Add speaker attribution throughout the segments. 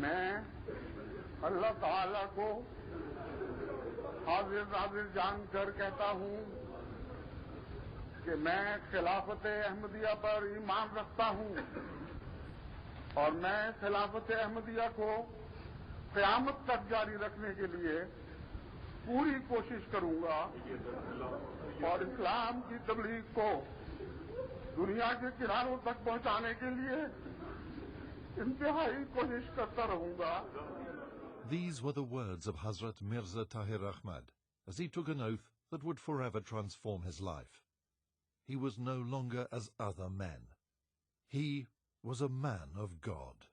Speaker 1: मैं अल्लाह ताला को हाजिर नाजिर जानकर कहता हूं कि मैं खिलाफत अहमदिया पर ईमान रखता हूं और मैं खिलाफत अहमदिया को क़यामत तक जारी रखने के लिए पूरी कोशिश करूंगा और इस्लाम की तबलीग को दुनिया के किनारों तक पहुंचाने के लिए इंतहाई कोशिश करता रहूंगा.
Speaker 2: These were the words of Hadhrat Mirza Tahir Ahmad as he took an oath that would forever transform his life. He was no longer as other men. He was a man of God.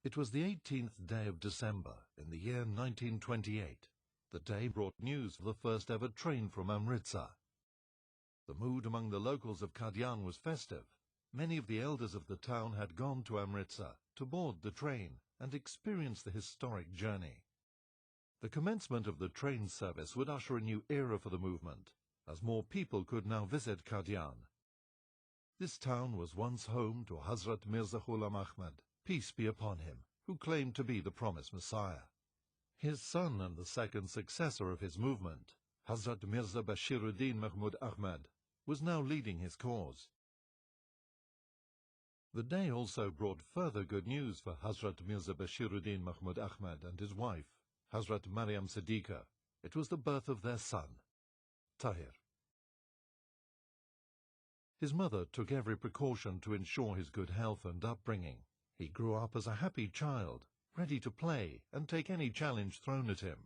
Speaker 2: It was the 18th day of December in the year 1928. The day brought news of the first ever train from Amritsar. The mood among the locals of Qadian was festive. Many of the elders of the town had gone to Amritsar to board the train and experience the historic journey. The commencement of the train service would usher a new era for the movement, as more people could now visit Qadian. This town was once home to Hadhrat Mirza Ghulam Ahmad, peace be upon him, who claimed to be the promised Messiah. His son and the second successor of his movement, Hadhrat Mirza Tahir Ahmad, was now leading his cause. The day also brought further good news for Hadhrat Mirza Tahir Ahmad and his wife, Hazrat Maryam Siddiqa. It was the birth of their son, Tahir. His mother took every precaution to ensure his good health and upbringing. He grew up as a happy child, ready to play and take any challenge thrown at him.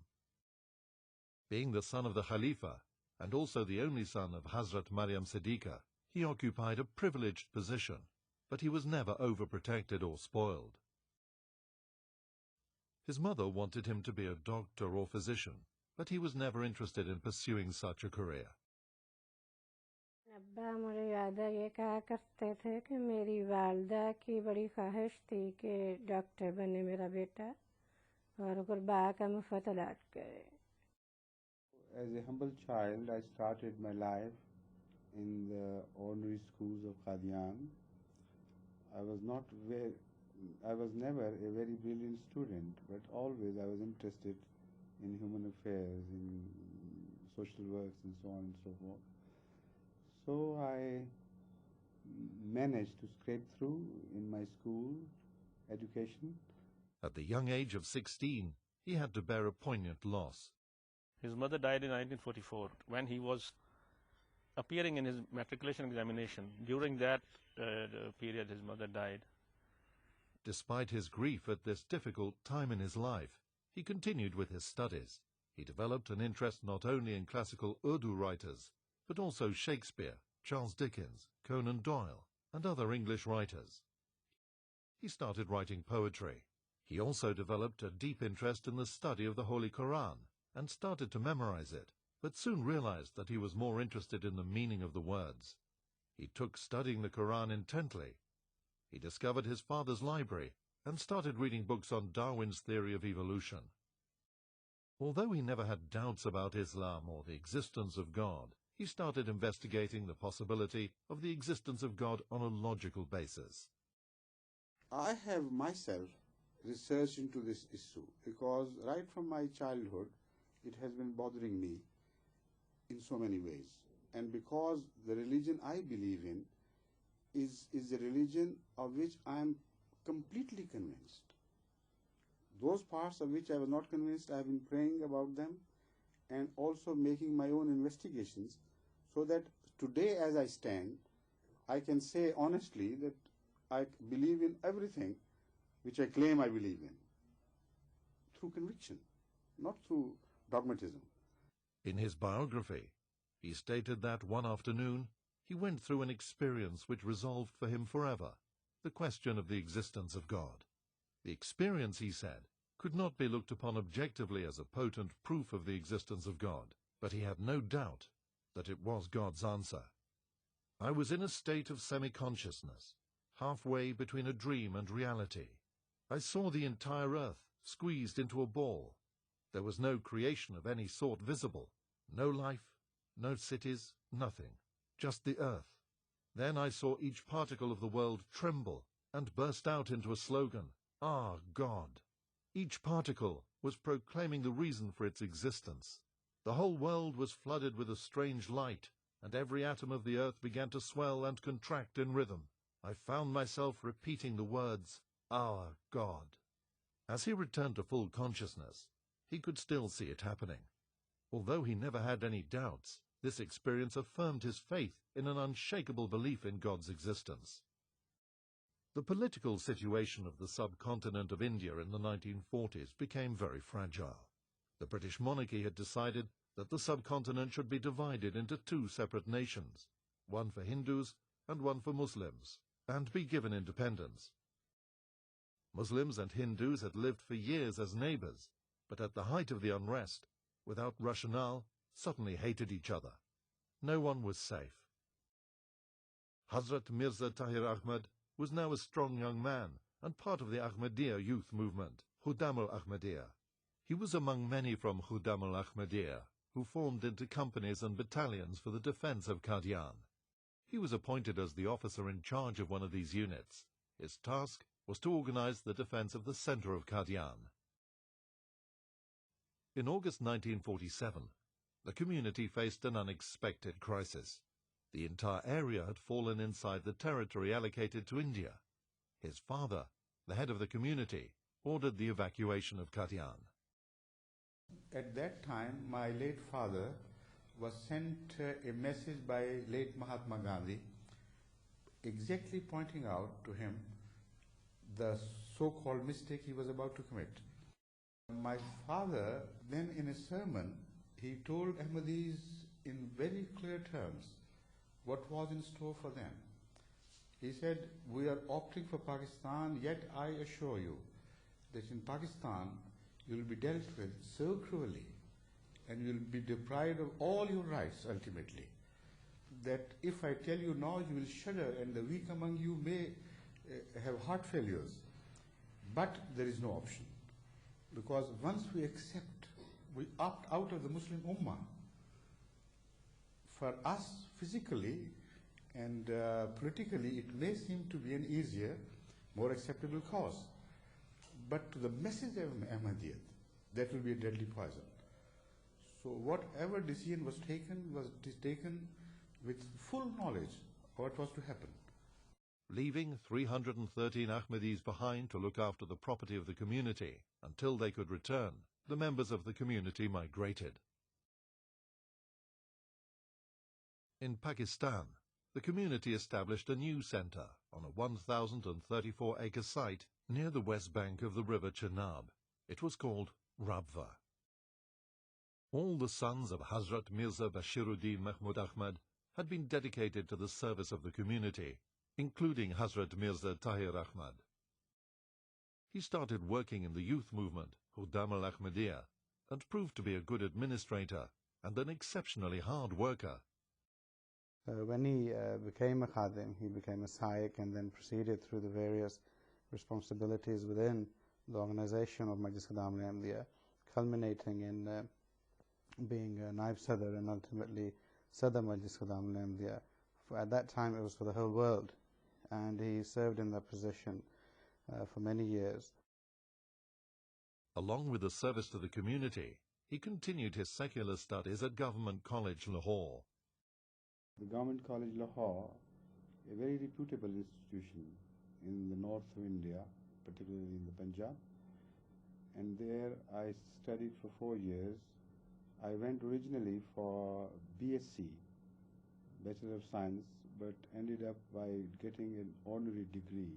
Speaker 2: Being the son of the Khalifa, and also the only son of Hazrat Maryam Siddiqa, he occupied a privileged position, but he was never overprotected or spoiled. His mother wanted him to be a doctor or physician, but he was never interested in pursuing such a career.
Speaker 3: अब्बा मुझे याद है ये कहा करते थे कि मेरी वालदा की बड़ी ख्वाहिश थी कि डॉक्टर बने मेरा बेटा और गुरबा का मुफ्त इलाज करे.
Speaker 4: As a humble child, I started my life in the ordinary schools of Qadian. I was never a very brilliant student, but always I was interested in human affairs, in social works and so on and so forth. So I managed to scrape through in my school education.
Speaker 2: At the young age of 16, he had to bear a poignant loss.
Speaker 5: His mother died in 1944 when he was appearing in his matriculation examination. During that period, his mother died.
Speaker 2: Despite his grief at this difficult time in his life, he continued with his studies. He developed an interest not only in classical Urdu writers, but also Shakespeare, Charles Dickens, Conan Doyle, and other English writers. He started writing poetry. He also developed a deep interest in the study of the Holy Quran and started to memorize it, but soon realized that he was more interested in the meaning of the words. He took studying the Quran intently. He discovered his father's library and started reading books on Darwin's theory of evolution. Although he never had doubts about Islam or the existence of God, he started investigating the possibility of the existence of God on a logical basis.
Speaker 4: I have myself researched into this issue because right from my childhood it has been bothering me in so many ways. And because the religion I believe in is a religion of which I am completely convinced. Those parts of which I was not convinced, I have been praying about them and also making my own investigations, so that today as I stand, I can say honestly that I believe in everything which I claim I believe in, through conviction, not through dogmatism.
Speaker 2: In his biography, he stated that one afternoon he went through an experience which resolved for him forever the question of the existence of God. The experience, he said, could not be looked upon objectively as a potent proof of the existence of God, but he had no doubt that it was God's answer. I was in a state of semi-consciousness, halfway between a dream and reality. I saw the entire earth squeezed into a ball. There was no creation of any sort visible, no life, no cities, nothing, just the earth. Then I saw each particle of the world tremble and burst out into a slogan, "Ah, God!" Each particle was proclaiming the reason for its existence. The whole world was flooded with a strange light, and every atom of the earth began to swell and contract in rhythm. I found myself repeating the words, "Our God." As he returned to full consciousness, he could still see it happening. Although he never had any doubts, this experience affirmed his faith in an unshakable belief in God's existence. The political situation of the subcontinent of India in the 1940s became very fragile. The British monarchy had decided that the subcontinent should be divided into two separate nations, one for Hindus and one for Muslims, and be given independence. Muslims and Hindus had lived for years as neighbors, but at the height of the unrest, without rationale, suddenly hated each other. No one was safe. Hadhrat Mirza Tahir Ahmad was now a strong young man and part of the Ahmadiyya youth movement, Khuddam al-Ahmadiyya. He was among many from Khuddam al-Ahmadiyya who formed into companies and battalions for the defense of Qadian. He was appointed as the officer in charge of one of these units. His task was to organize the defense of the center of Qadian. In August 1947, the community faced an unexpected crisis. The entire area had fallen inside the territory allocated to India. His father, the head of the community, ordered the evacuation of Qadian.
Speaker 4: At that time, my late father was sent a message by late Mahatma Gandhi, exactly pointing out to him the so-called mistake he was about to commit. My father, then in a sermon, he told Ahmadis in very clear terms what was in store for them. He said, "We are opting for Pakistan, yet I assure you that in Pakistan you will be dealt with so cruelly and you will be deprived of all your rights ultimately, that if I tell you now, you will shudder and the weak among you may have heart failures. But there is no option. Because once we accept, we opt out of the Muslim Ummah, for us physically and politically it may seem to be an easier, more acceptable cause. But to the message of Ahmadiyyat, that will be a deadly poison. So whatever decision was taken with full knowledge of what was to happen.
Speaker 2: Leaving 313 Ahmadis behind to look after the property of the community until they could return, the members of the community migrated. In Pakistan, the community established a new center on a 1,034-acre site near the west bank of the river Chenab. It was called Rabwa. All the sons of Hazrat Mirza Bashiruddin Mahmud Ahmad had been dedicated to the service of the community, including Hazrat Mirza Tahir Ahmad. He started working in the youth movement, Khuddam al-Ahmadiyya, and proved to be a good administrator and an exceptionally hard worker.
Speaker 6: When he became a khadim, he became a saik and then proceeded through the various responsibilities within the organization of Majlis Khuddam al-Ahmadiyya, culminating in being a Naib Sadr and ultimately Sadr Majlis Khuddam al-Ahmadiyya. At that time it was for the whole world, and he served in that position for many years.
Speaker 2: Along with the service to the community, he continued his secular studies at Government College, Lahore.
Speaker 4: The Government College Lahore, a very reputable institution in the north of India, particularly in the Punjab, and there I studied for 4 years. I went originally for BSc, Bachelor of Science, but ended up by getting an honorary degree,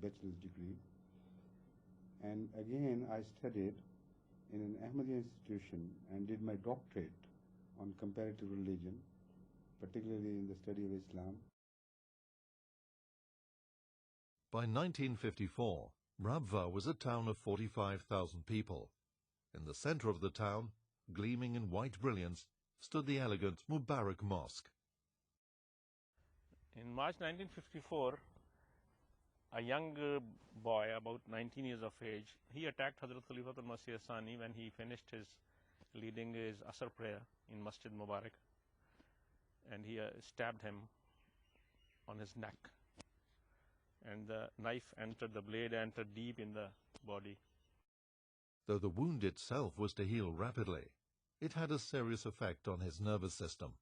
Speaker 4: bachelor's degree. And again I studied in an Ahmadiyya institution and did my doctorate on comparative religion, particularly in the study of Islam.
Speaker 2: By 1954, Rabwa was a town of 45,000 people. In the center of the town, gleaming in white brilliance, stood the elegant Mubarak Mosque.
Speaker 5: In March 1954, a young boy, about 19 years of age, he attacked Hadhrat Khalifatul Masih IV when he finished leading his Asr prayer in Masjid Mubarak, and he stabbed him on his neck, and the blade entered deep in the body.
Speaker 2: Though the wound itself was to heal rapidly, it had a serious effect on his nervous system.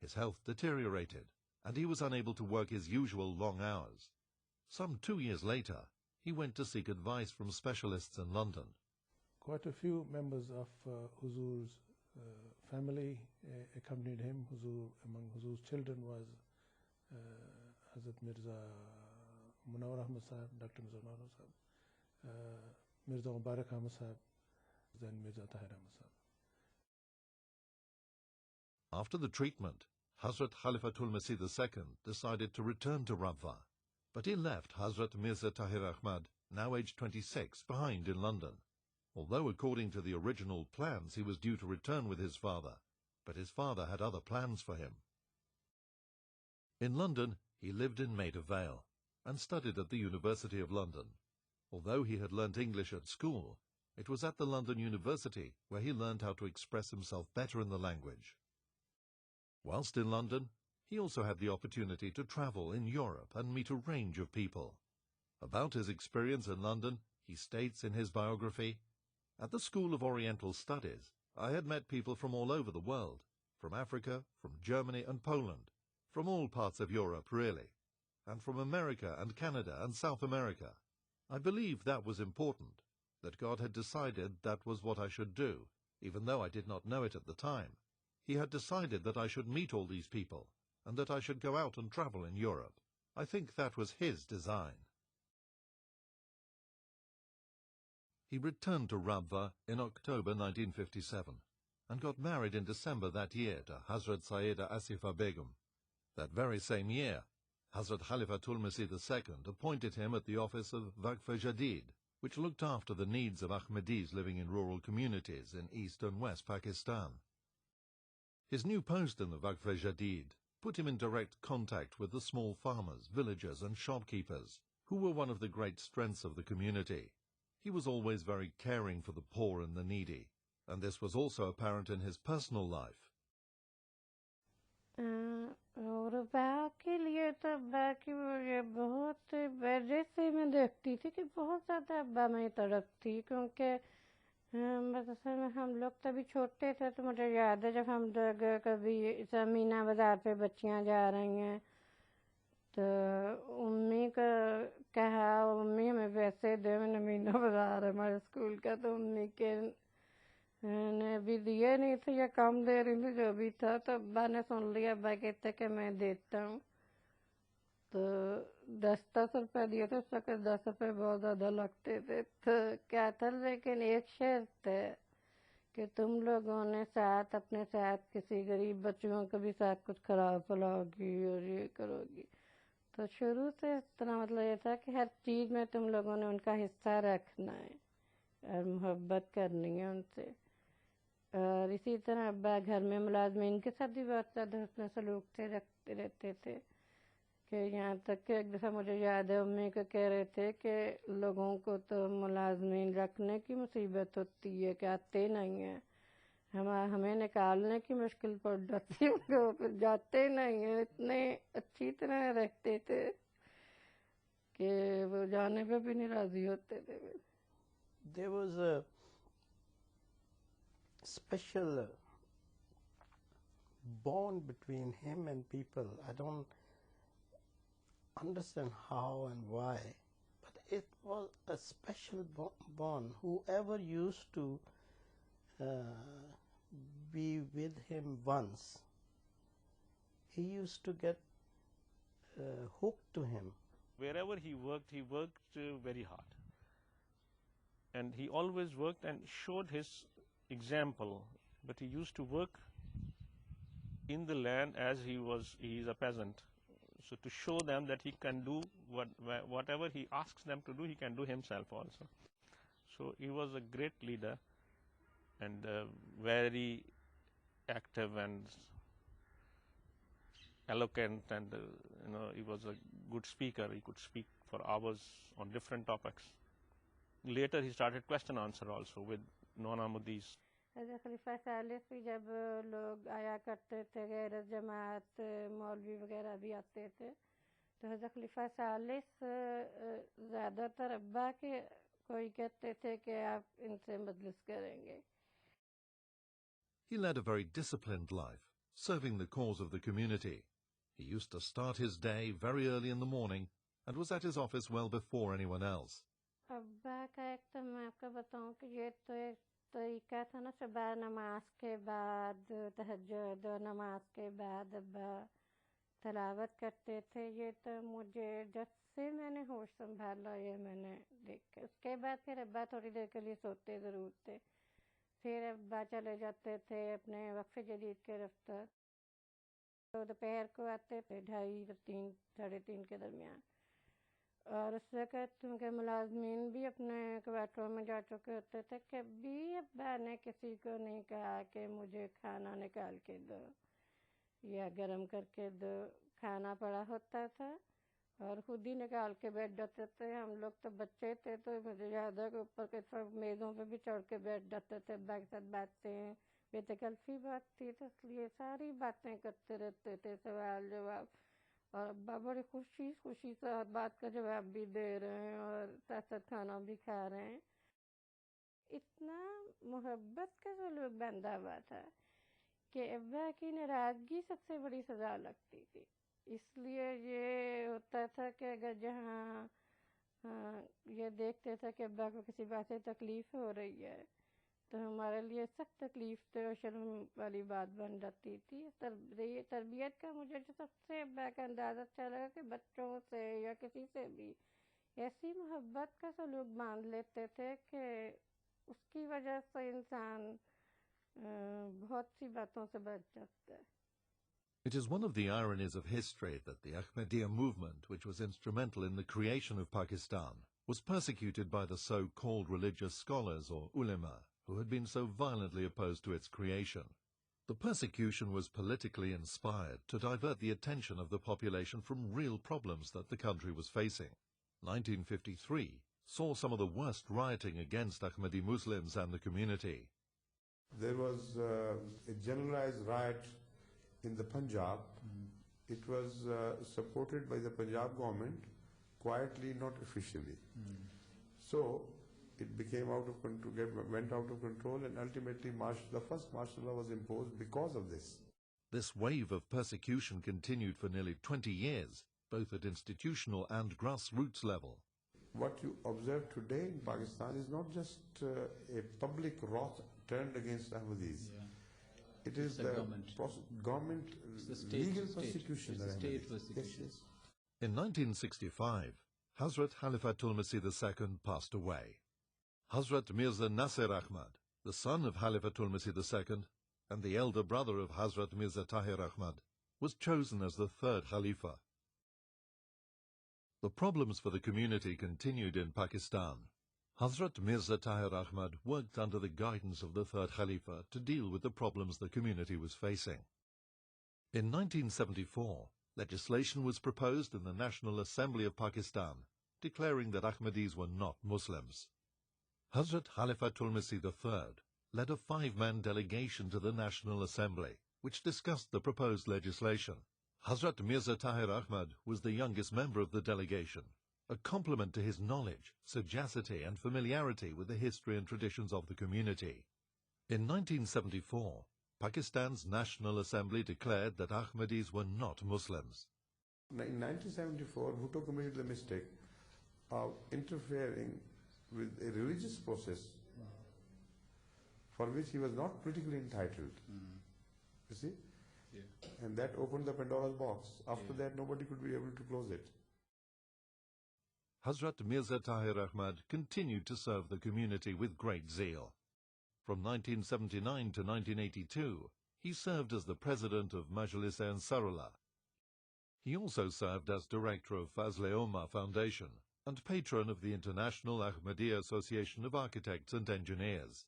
Speaker 2: His health deteriorated, and he was unable to work his usual long hours. Some 2 years later, he went to seek advice from specialists in London.
Speaker 7: Quite a few members of Huzur's family accompanied him. Among Huzur's children was Hadhrat Mirza Ahmad Sahib, Dr. Mirza Ahmad Sahib, Mirza Ahmad Sahib, then Mirza Tahir Ahmad Sahib.
Speaker 2: After the treatment, Hazrat Khalifatul Masih II decided to return to Rabwa, but he left Hadhrat Mirza Tahir Ahmad, now aged 26, behind in London. Although according to the original plans he was due to return with his father, but his father had other plans for him. In London, he lived in Maida Vale and studied at the University of London. Although he had learnt English at school, it was at the London University where he learned how to express himself better in the language. Whilst in London, he also had the opportunity to travel in Europe and meet a range of people. About his experience in London, he states in his biography, "At the School of Oriental Studies, I had met people from all over the world, from Africa, from Germany and Poland, from all parts of Europe really, and from America and Canada and South America. I believe that was important, that God had decided that was what I should do, even though I did not know it at the time. He had decided that I should meet all these people, and that I should go out and travel in Europe. I think that was his design." He returned to Rabwa in October 1957 and got married in December that year to Hazrat Sayyida Asifa Begum. That very same year, Hazrat Khalifatul Masih II appointed him at the office of Waqf-e-Jadid, which looked after the needs of Ahmadis living in rural communities in East and West Pakistan. His new post in the Waqf-e-Jadid put him in direct contact with the small farmers, villagers and shopkeepers, who were one of the great strengths of the community. He was always very caring for the poor and the needy, and this was also apparent in his personal life.
Speaker 3: और अब्बा के लिए तो अब्बा की मुझे बहुत वजह से मैं देखती थी कि बहुत ज़्यादा अब्बा में तड़पती, क्योंकि मदरसे में हम लोग तभी छोटे थे, तो मुझे याद है जब हम लोग कभी मीना बाज़ार पे बच्चियां जा रही हैं तो उम्मी का कहा, उम्मी हमें पैसे दे, मैंने मीना बाज़ार है हमारे स्कूल का, तो उम्मी के ने भी दिए नहीं थे या कम दे रही थी जो भी था, तो अब्बा ने सुन लिया, अब्बा कहते कि मैं देता हूँ, तो 10-10 रुपये दिए थे। उस वक्त 10 रुपये बहुत ज़्यादा लगते थे, तो क्या था, लेकिन एक शर्त है कि तुम लोगों ने साथ अपने साथ किसी गरीब बच्चों को भी साथ कुछ खराब फलाओगी और ये करोगी। तो शुरू से इतना मतलब ये था कि हर चीज़ में तुम लोगों ने उनका हिस्सा रखना है और मोहब्बत करनी है उनसे। और इसी तरह अब्बा घर में मुलाजमीन के साथ भी बहुत ज़्यादा हुस्न सलूक से रखते रहते थे, कि यहाँ तक कि एक दफ़ा मुझे याद है उम्मी को कह रहे थे कि लोगों को तो मुलाजमीन रखने की मुसीबत होती है कि आते नहीं हैं, हमें निकालने की मुश्किल पड़ जाती है, वो फिर जाते नहीं हैं। इतने अच्छी तरह रखते थे कि वो जाने पे भी नहीं राज़ी होते थे।
Speaker 8: There was a special bond between him and people. I don't understand how and why, but it was a special bond. Whoever used to be with him once, he used to get hooked to him.
Speaker 5: Wherever he worked very hard. And he always worked and showed his example, but he used to work in the land as he is a peasant. So to show them that he can do whatever he asks them to do, he can do himself also. So he was a great leader and very active and eloquent, and he was a good speaker. He could speak for hours on different topics. Later he started question answer also with non-Ahmadis.
Speaker 3: खलीफा सालिस भी जब लोग आया करते थे, गैर जमात मौलवी वगैरह भी आते थे, तो हज़रत खलीफा सालिस ज़्यादातर अब्बा के कोई कहते थे कि आप इनसे मजलिस करेंगे.
Speaker 2: He led a very disciplined life, serving the cause of the community. He used to start his day very early in the morning and was at his office well before anyone else.
Speaker 3: अब्बा का एक तो मैं आपको बताऊं कि ये तो एक तरीका था ना, सुबह नमाज के बाद तहज्जुद और नमाज के बाद अब्बा तलावत करते थे. ये तो मुझे जब से मैंने होश संभाला ये मैंने देखा. उसके बाद फिर अब्बा थोड़ी देर के लिए सोते ज़रूर थे. फिर अब्बा चले जाते थे अपने वक्फ़े जदीद के दफ्तर. तो दोपहर को आते थे 2:30 साढ़े 3 के दरमियान. और उस वक़्त उनके मुलाजमीन भी अपने क्वार्टरों में जा चुके होते थे. कभी अब्बा ने किसी को नहीं कहा कि मुझे खाना निकाल के दो या गरम करके दो. खाना पड़ा होता था और खुद ही निकाल के बैठ जाते थे. हम लोग तो बच्चे थे तो मुझे याद है कि ऊपर के सब मेज़ों पे भी चढ़ के बैठ जाते थे. अब्बा के साथ बातें, बेतकल्फ़ी बात थी तो इसलिए सारी बातें करते रहते थे, सवाल जवाब. और अब्बा बड़ी खुशी खुशी से हर बात का जवाब भी दे रहे हैं और साथ साथ खाना भी खा रहे हैं. इतना मोहब्बत का सलूक बंधा हुआ था कि अब्बा की नाराज़गी सबसे बड़ी सज़ा लगती थी. इसलिए ये होता था कि अगर जहाँ ये देखते थे कि अब्बा को किसी बात से तकलीफ़ हो रही है तो हमारे लिए सख्त तकलीफ़ तो शर्म वाली बात बन जाती थी. तरबियत का मुझे जो सबसे अब्बा का अंदाज़ा अच्छा लगा कि बच्चों से या किसी से भी ऐसी मोहब्बत का सलूक बांध लेते थे कि उसकी वजह से इंसान बहुत सी बातों से बच जाता है.
Speaker 2: It is one of the ironies of history that the Ahmadiyya movement, which was instrumental in the creation of Pakistan, was persecuted by the so-called religious scholars or ulema, who had been so violently opposed to its creation. The persecution was politically inspired to divert the attention of the population from real problems that the country was facing. 1953 saw some of the worst rioting against Ahmadi Muslims and the community.
Speaker 4: There was a generalized riot in the Punjab. It was supported by the Punjab government, quietly, not officially. So it became out of control, went out of control, and ultimately the first martial law was imposed because of this.
Speaker 2: This wave of persecution continued for nearly 20 years, both at institutional and grassroots level.
Speaker 4: What you observe today in Pakistan is not just a public wrath turned against Ahmadis.
Speaker 9: Yeah.
Speaker 4: It is the government legal persecution.
Speaker 9: It's the state persecution.
Speaker 4: Yes.
Speaker 2: In 1965, Hadhrat Khalifatul Masih II passed away. Hadhrat Mirza Tahir Ahmad, the son of Khalifatul Masih II and the elder brother of Hadhrat Mirza Tahir Ahmad, was chosen as the third Khalifa. The problems for the community continued in Pakistan. Hadhrat Mirza Tahir Ahmad worked under the guidance of the third Khalifa to deal with the problems the community was facing. In 1974, legislation was proposed in the National Assembly of Pakistan, declaring that Ahmadis were not Muslims. Hadhrat Khalifatul Masih III led a 5-man delegation to the National Assembly, which discussed the proposed legislation. Hadhrat Mirza Tahir Ahmad was the youngest member of the delegation, a compliment to his knowledge, sagacity and familiarity with the history and traditions of the community. In 1974, Pakistan's National Assembly declared that Ahmadis were not Muslims.
Speaker 4: In 1974, Bhutto committed the mistake of interfering with a religious process for which he was not politically entitled. You see?
Speaker 9: Yeah.
Speaker 4: And that opened the Pandora's box. After that, nobody could be able to close it.
Speaker 2: Hadhrat Mirza Tahir Ahmad continued to serve the community with great zeal. From 1979 to 1982, he served as the president of Majlis-e Ansarullah. He also served as director of Fazle-Omar Foundation and patron of the International Ahmadiyya Association of Architects and Engineers.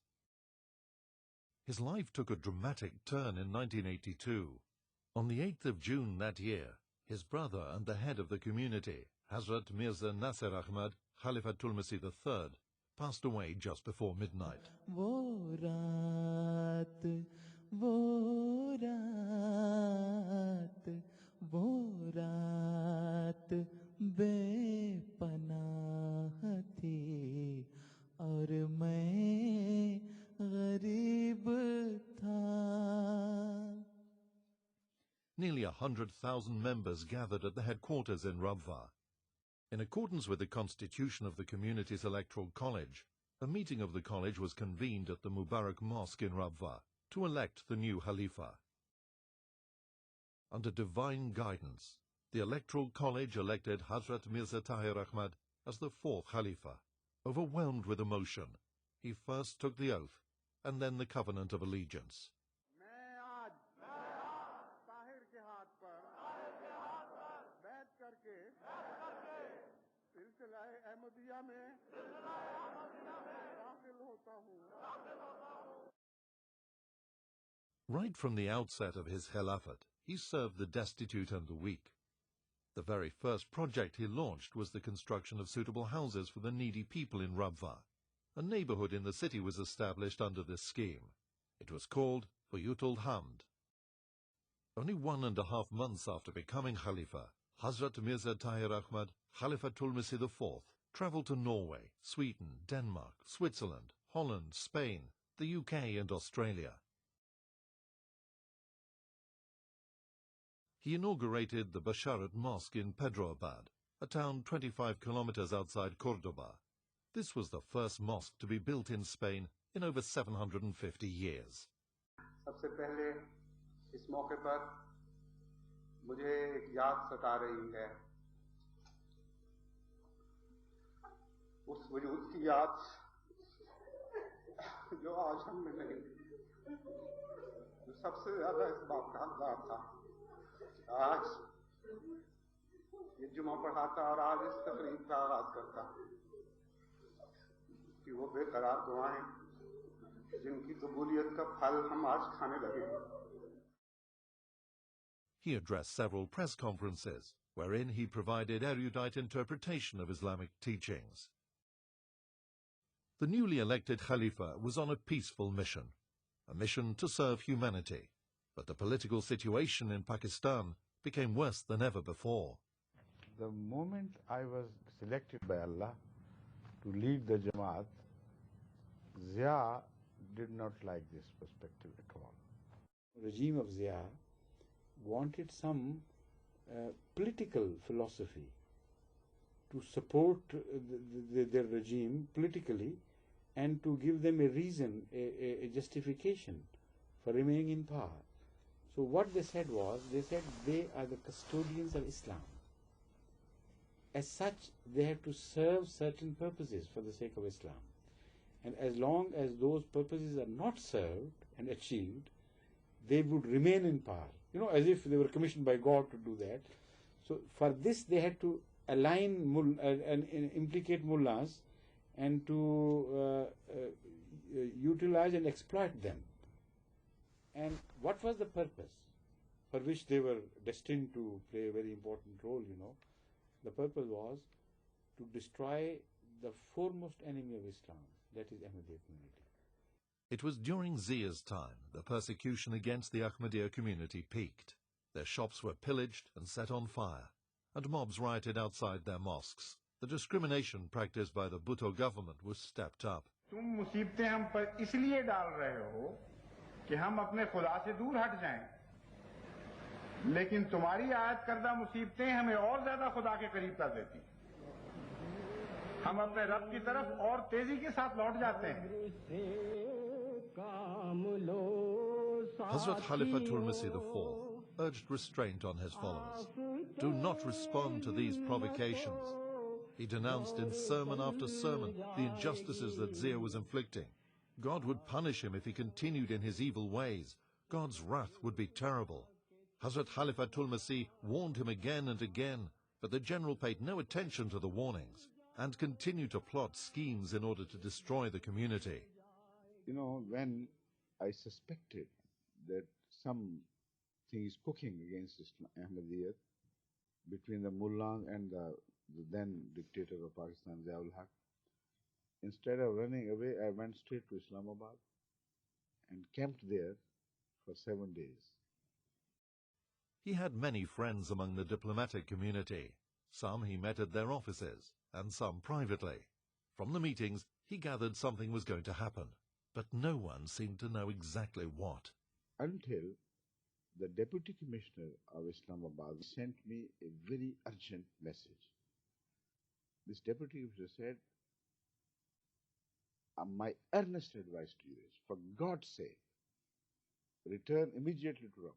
Speaker 2: His life took a dramatic turn in 1982. On the 8th of June that year, his brother and the head of the community, Hadhrat Mirza Tahir Ahmad, Khalifatul Masih III, passed away just before midnight.
Speaker 9: वो वो रात बेपनाह थी और मैं गरीब था.
Speaker 2: Nearly 100,000 members gathered at the headquarters in Rabwa. In accordance with the constitution of the community's electoral college, a meeting of the college was convened at the Mubarak Mosque in Rabwa to elect the new Khalifa. Under divine guidance, the electoral college elected Hadhrat Mirza Tahir Ahmad as the fourth Khalifa. Overwhelmed with emotion, he first took the oath and then the covenant of allegiance.
Speaker 1: मैं आज ताहिर के हाथ पर बैठ करके सिलसिला-ए अहमदिया में दाखिल होता हूँ.
Speaker 2: Right from the outset of his Khilafat, he served the destitute and the weak. The very first project he launched was the construction of suitable houses for the needy people in Rabwa. A neighborhood in the city was established under this scheme. It was called Buyutul Hamd. Only 1.5 months after becoming Khalifa, Hadhrat Mirza Tahir Ahmad, Khalifatul Masih IV, traveled to Norway, Sweden, Denmark, Switzerland, Holland, Spain, the UK and Australia. He inaugurated the Basharat Mosque in Petroabad, a town 25 kilometers outside Cordoba. This was the first mosque to be built in Spain in over 750 years.
Speaker 4: सबसे पहले इस मौके पर मुझे एक याद सता रही है. उस वजूद की याद जो आज हम में नहीं, जो सबसे ज्यादा इस बात का हकदार था. आज ये जुमा पढ़ाता और आज इस तकरीब का आगाज करता कि वो बेकरार दुआएं जिनकी कबूलियत का फल हम आज खाने लगे.
Speaker 2: He addressed several press conferences, wherein he provided erudite interpretation of Islamic teachings. The newly elected Khalifa was on a peaceful mission, a mission to serve humanity. But the political situation in Pakistan became worse than ever before.
Speaker 10: The moment I was selected by Allah to lead the Jamaat, Zia did not like this perspective at all. The regime of Zia wanted some political philosophy to support their regime politically and to give them a reason, a justification for remaining in power. So what they said was, they said they are the custodians of Islam. As such, they have to serve certain purposes for the sake of Islam. And as long as those purposes are not served and achieved, they would remain in power. You know, as if they were commissioned by God to do that. So for this, they had to align and implicate mullahs and to utilize and exploit them. And what was the purpose for which they were destined to play a very important role, you know? The purpose was to destroy the foremost enemy of Islam, that is Ahmadiyya community.
Speaker 2: It was during Zia's time the persecution against the Ahmadiyya community peaked. Their shops were pillaged and set on fire, and mobs rioted outside their mosques. The discrimination practiced by the Bhutto government was stepped up.
Speaker 1: तुम मुसीबतें हम पर इसलिए डाल रहे हो कि हम अपने खुदा से दूर हट जाएं, लेकिन तुम्हारी आयत करदा मुसीबतें हमें और ज्यादा खुदा के करीब कर देती. हम अपने रब की तरफ और तेजी के साथ लौट जाते हैं.
Speaker 2: Hazrat Khalifatul Masih IV urged restraint on his followers. Do not respond to these provocations. He denounced in sermon after sermon the injustices that Zia was inflicting. God would punish him if he continued in his evil ways. God's wrath would be terrible. Hazrat Khalifatul Masih warned him again and again, but the general paid no attention to the warnings and continued to plot schemes in order to destroy the community.
Speaker 10: You know, when I suspected that something is cooking against Ahmadiyya between the mullah and the then dictator of Pakistan, Ziaul Haq, instead of running away, I went straight to Islamabad and camped there for 7 days.
Speaker 2: He had many friends among the diplomatic community. Some he met at their offices, and some privately. From the meetings, he gathered something was going to happen, but no one seemed to know exactly what.
Speaker 10: Until the Deputy Commissioner of Islamabad sent me a very urgent message. This Deputy Commissioner said, my earnest advice to you is, for God's sake, return immediately to Rabwa,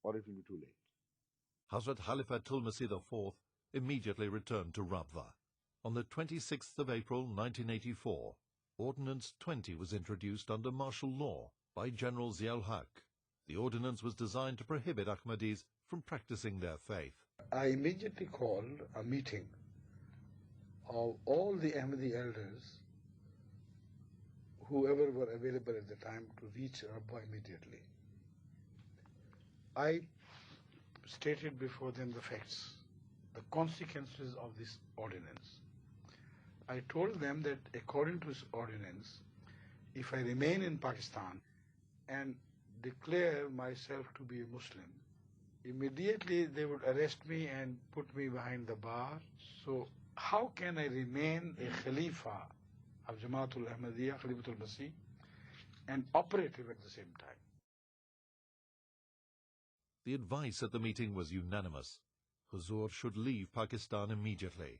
Speaker 10: or it will be too late.
Speaker 2: Hadhrat Khalifatul Masih IV immediately returned to Rabwa. On the 26th of April 1984, Ordinance 20 was introduced under martial law by General Zia-ul-Haq. The ordinance was designed to prohibit Ahmadis from practicing their faith.
Speaker 11: I immediately called a meeting of all the Ahmadi elders, whoever were available at the time, to reach Rabwa immediately. I stated before them the facts, the consequences of this ordinance. I told them that according to this ordinance, if I remain in Pakistan and declare myself to be a Muslim, immediately they would arrest me and put me behind the bar. So how can I remain a Khalifa of Jamaatul Ahmadiyya, Khalifatul Masih, and operative at the same time?
Speaker 2: The advice at the meeting was unanimous. Huzur should leave Pakistan immediately.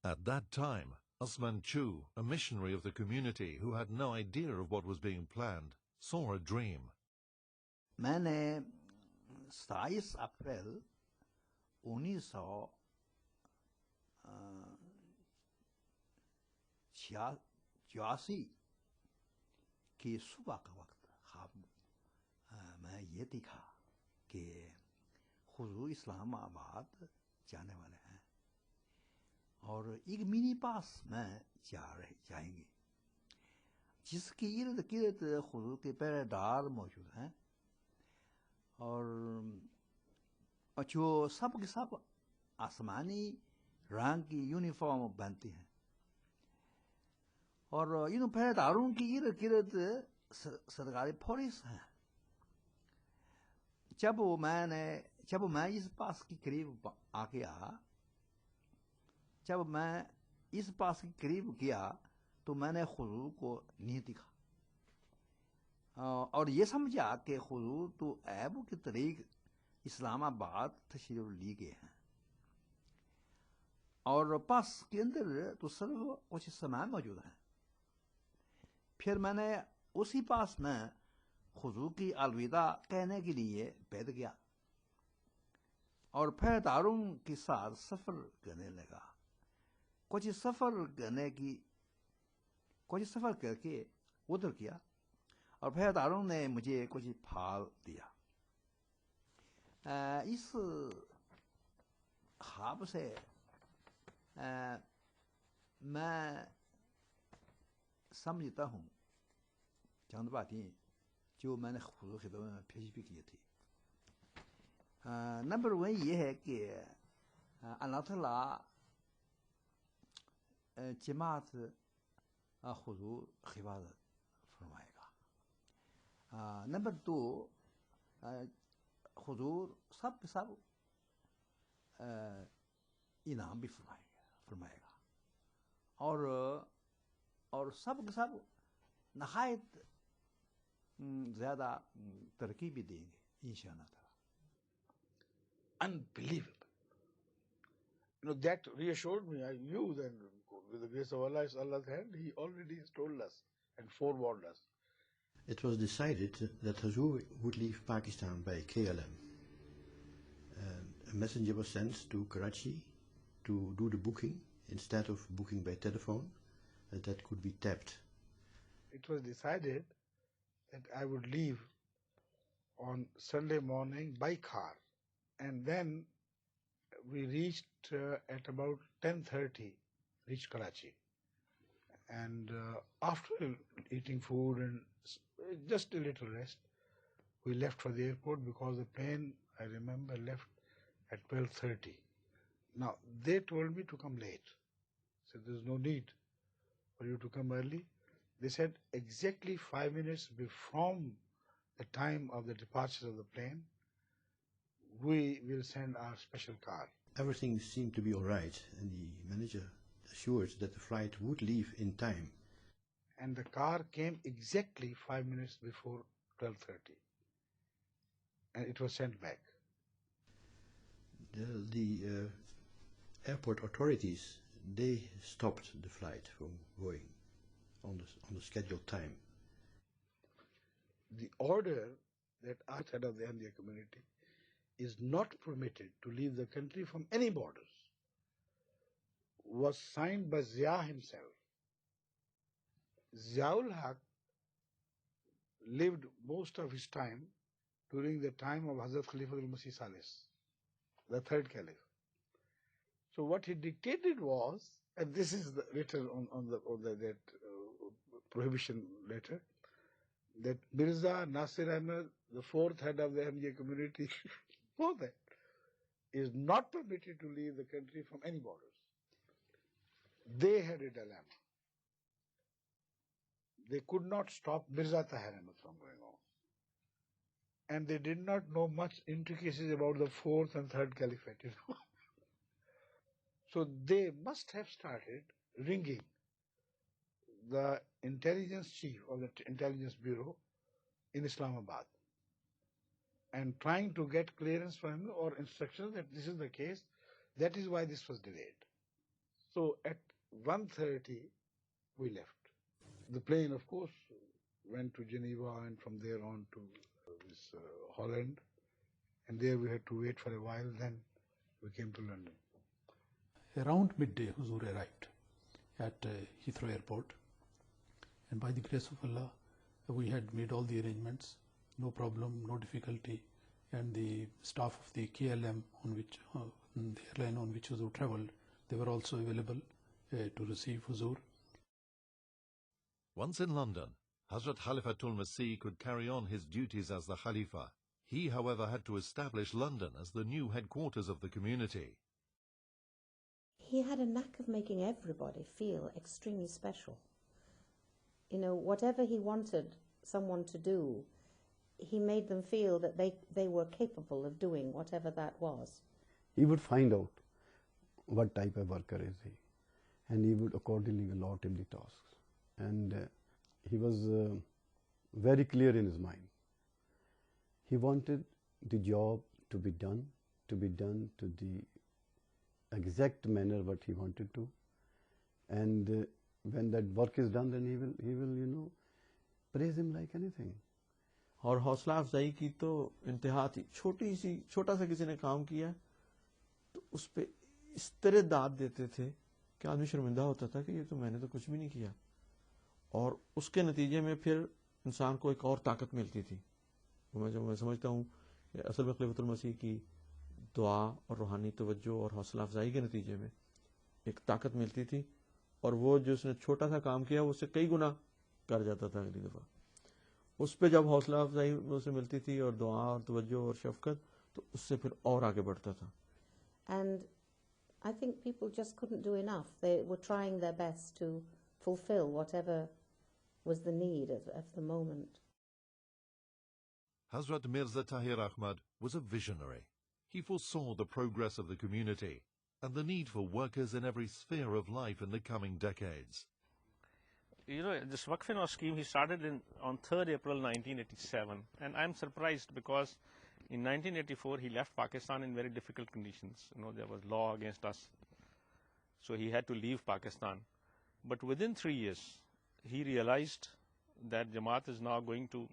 Speaker 2: At that time, Usman Chu, a missionary of the community who had no idea of what was being planned, saw a dream.
Speaker 12: मैंने 27 अप्रैल 1986 की सुबह का वक्त ख्वाब मैं ये देखा कि हुजूर इस्लामाबाद जाने वाले हैं और एक मिनी पास में जाएंगे जिसके इर्द गिर्द हुजूर के पहरेदार मौजूद हैं और जो सब के सब आसमानी रंग की यूनिफॉर्म पहनती हैं और इन पहरेदारों के इर्द गिर्द सरकारी पुलिस हैं। जब मैं इस पास के करीब आ गया, जब मैं इस पास के करीब गया तो मैंने हुजूर को नहीं दिखा और ये समझा कि हुजूर तो ऐब के तरीक इस्लामाबाद तशरीफ लिए गए हैं और पास के अंदर तो सिर्फ कुछ सामान मौजूद हैं। फिर मैंने उसी पास में हुजूर की अलविदा कहने के लिए बैठ गया और पहरेदारों के साथ सफ़र करने लगा। कुछ सफ़र करके उधर किया और पहरेदारों ने मुझे कुछ फाल दिया। इस ख्वाब से मैं समझता हूँ चंद बातें जो मैंने खुद खिदमत में पेश भी की थी। नंबर 1 ये है कि अल्लाह ताला जमात हुजूर हिफाजत फरमाएगा। नंबर 2 हुजूर सब के सब इनाम भी फरमाएगा और सब के सब नहायत ज़्यादा तरक्की भी देंगे इंशाअल्लाह ताला।
Speaker 11: Unbelievable. That reassured me. I knew that with the grace of Allah, it's Allah's hand. He already has told us and forewarned us.
Speaker 13: It was decided that Huzur would leave Pakistan by KLM. A messenger was sent to Karachi to do the booking instead of booking by telephone that could be tapped.
Speaker 11: It was decided that I would leave on Sunday morning by car, and then we reached at about 10:30, reached Karachi. And after eating food and just a little rest, we left for the airport because the plane, I remember, left at 12:30. Now, they told me to come late. Said there's no need for you to come early. They said exactly 5 minutes from the time of the departure of the plane, we will send our special car.
Speaker 13: Everything seemed to be all right, and the manager assured that the flight would leave in time.
Speaker 11: And the car came exactly 5 minutes before 12:30, and it was sent back.
Speaker 13: The airport authorities, they stopped the flight from going on the scheduled time.
Speaker 11: The order that our head of the Ahmadiyya community is not permitted to leave the country from any borders was signed by Zia himself. Ziaul Haq lived most of his time during the time of Hadhrat Khalifatul Masih IV, the third caliph. So what he dictated was, and this is written on that prohibition letter, that Mirza Nasir Ahmad, the fourth head of the Ahmadiyya community, for that, is not permitted to leave the country from any borders. They had a dilemma. They could not stop Mirza Tahir Ahmad from going on. And they did not know much intricacies about the fourth and third caliphate, So they must have started ringing the intelligence chief of the intelligence bureau in Islamabad and trying to get clearance from him or instructions that this is the case. That is why this was delayed. So at 1:30 we left. The plane, of course, went to Geneva and from there on to Holland, and there we had to wait for a while. Then we came to London.
Speaker 7: Around midday, Huzur arrived at Heathrow Airport, and by the grace of Allah, we had made all the arrangements, no problem, no difficulty, and the staff of the KLM on which the airline on which Huzur travelled, they were also available to receive Huzur.
Speaker 2: Once in London, Hazrat Khalifatul Masih could carry on his duties as the Khalifa. He, however, had to establish London as the new headquarters of the community.
Speaker 14: He had a knack of making everybody feel extremely special. You know, whatever he wanted someone to do, he made them feel that they were capable of doing whatever that was.
Speaker 15: He would find out what type of worker is he, and he would accordingly allot him the tasks. And he was very clear in his mind. He wanted the job to be done to the exact manner what he wanted to, and when that work is done, then he will praise him like anything.
Speaker 16: और हौसला अफजाई की तो इंतहा थी. छोटा सा किसी ने काम किया तो उस पे इस तरह दाद देते थे कि आदमी शर्मिंदा होता था कि ये तो मैंने तो कुछ भी नहीं किया, और उसके नतीजे में फिर इंसान को एक और ताकत मिलती थी. मैं समझता हूँ कि असल में खलीफतुल मसीह की दुआ और रूहानी तवज्जो और हौसला अफजाई के नतीजे में एक ताकत मिलती थी, और वो जो उसने छोटा सा काम किया उससे कई गुना कर जाता था अगली दफा. उस पे जब हौसला अफजाई उसे मिलती थी और दुआ और तवज्जो और शफकत, तो उससे फिर और आगे बढ़ता था.
Speaker 14: And I think people just couldn't do enough. They were trying their best to fulfill whatever was the need of the moment.
Speaker 2: Hazrat Mirza Tahir Ahmad was a visionary. He foresaw the progress of the community and the need for workers in every sphere of life in the coming decades.
Speaker 5: You know, this Waqf-e-Nau scheme, he started on 3rd April 1987, and I'm surprised because in 1984 he left Pakistan in very difficult conditions. You know, there was law against us, so he had to leave Pakistan. But within 3 years, he realized that Jamaat is now going to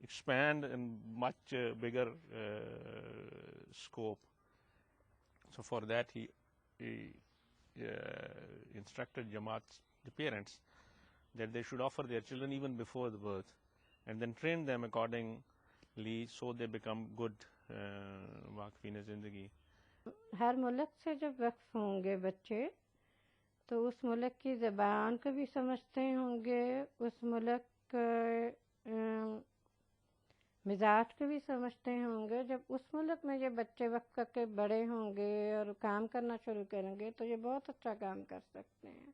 Speaker 5: expand in much bigger scope. So for that, he instructed Jamaat's parents that they should offer their children even before the birth, and then train them accordingly so they become good वाक़फ़ीन ज़िंदगी.
Speaker 3: हर मुल्क से जब वक्फ होंगे बच्चे तो उस मुल्क की ज़बान को भी समझते होंगे, उस मुल्क मिजाज को भी समझते होंगे. जब उस मुल्क में ये बच्चे वक्फ करके बड़े होंगे और काम करना शुरू करेंगे तो ये बहुत अच्छा काम कर सकते हैं.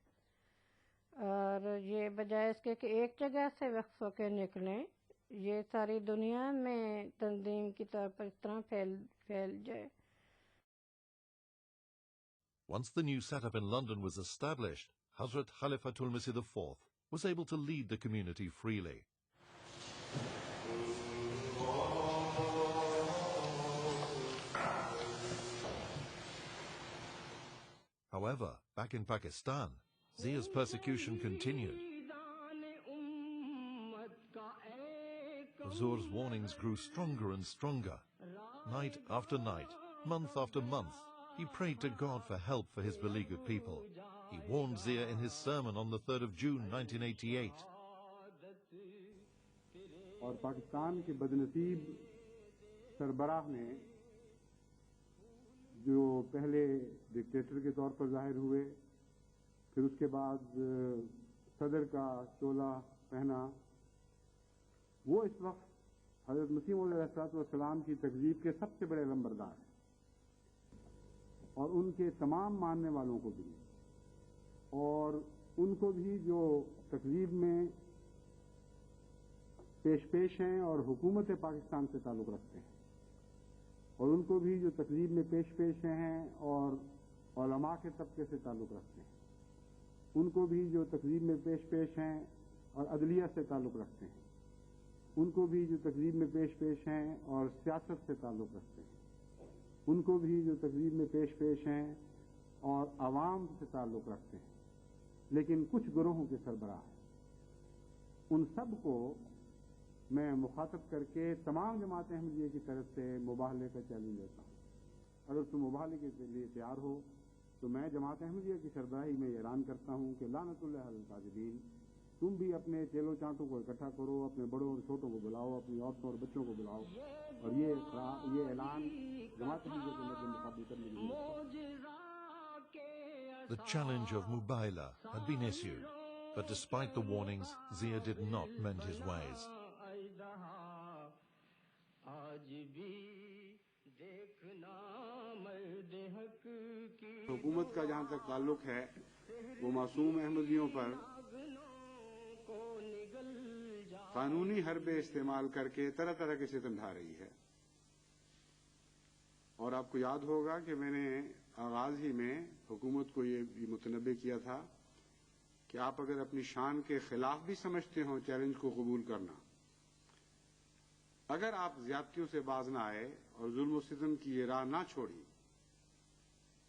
Speaker 3: और ये बजाय इसके कि एक जगह से वक्फ होकर निकलें, یہ ساری دنیا میں تنظیم کی طور پر اس طرح پھیل جائے.
Speaker 2: Once the new setup in London was established, Hadhrat Khalifatul Masih IV was able to lead the community freely. However, back in Pakistan, Zia's persecution continued. Huzur's warnings grew stronger and stronger. Night after night, month after month, he prayed to God for help for his beleaguered people. He warned Zia in his sermon on the 3rd of June 1988.
Speaker 17: اور پاکستان کے بدنصیب سربراہ نے جو پہلے dictator کے طور پر ظاہر ہوئے، پھر اس کے بعد صدر کا چولہ پہنا، وہ اس وقت حضرت مسیح موعود علیہ السلام کی تکذیب کے سب سے بڑے علمبردار ہیں، اور ان کے تمام ماننے والوں کو بھی، اور ان کو بھی جو تکذیب میں پیش ہیں اور حکومت پاکستان سے تعلق رکھتے ہیں، اور ان کو بھی جو تکذیب میں پیش ہیں اور علماء کے طبقے سے تعلق رکھتے ہیں، ان کو بھی جو تکذیب میں پیش ہیں اور عدلیہ سے تعلق رکھتے ہیں، ان کو بھی جو تکذیب میں پیش ہیں اور سیاست سے تعلق رکھتے ہیں، ان کو بھی جو تکذیب میں پیش ہیں اور عوام سے تعلق رکھتے ہیں، لیکن کچھ گروہوں کے سربراہ ہیں، ان سب کو میں مخاطب کر کے تمام جماعت احمدیہ کی طرف سے مباہلے کا چیلنج دیتا ہوں. اگر تم مباہلے کے لیے تیار ہو تو میں جماعت احمدیہ کی سربراہی میں اعلان کرتا ہوں کہ لعنت اللہ علی الکاذبین، تم بھی اپنے چیلوں چانٹوں کو اکٹھا کرو، اپنے بڑوں اور چھوٹوں کو بلاؤ، اپنی عورتوں اور بچوں کو بلاؤ، اور یہ اعلان جماعت احمدیہ کے مد مقابل کرنے کے لیے.
Speaker 2: The challenge of Mubaila had been issued, but despite the warnings, Zia did not mend his ways.
Speaker 4: حکومت کا جہاں تک تعلق ہے وہ معصوم احمدیوں پر قانونی حربے استعمال کر کے طرح طرح کے ستم ڈھا رہی ہے. اور آپ کو یاد ہوگا کہ میں نے آغاز ہی میں حکومت کو یہ متنبہ کیا تھا کہ آپ اگر اپنی شان کے خلاف بھی سمجھتے ہوں چیلنج کو قبول کرنا، اگر آپ زیادتیوں سے باز نہ آئے اور ظلم و ستم کی یہ راہ نہ چھوڑی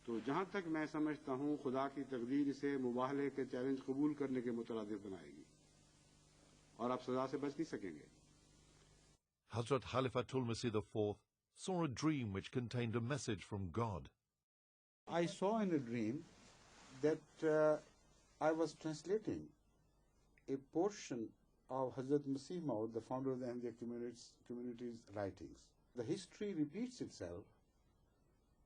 Speaker 4: تو جہاں تک میں سمجھتا ہوں خدا کی تقدیر اسے مباہلے کے چیلنج قبول کرنے کے مترادف بنائے گی اور آپ سزا سے بچ نہیں سکیں گے.
Speaker 2: Hadhrat Khalifatul Masih IV saw a dream which contained a message from God.
Speaker 4: I saw in a dream that I was translating a portion of Hadhrat Masih Maud, the founder of the Ahmadiyya community's writings. The history repeats itself,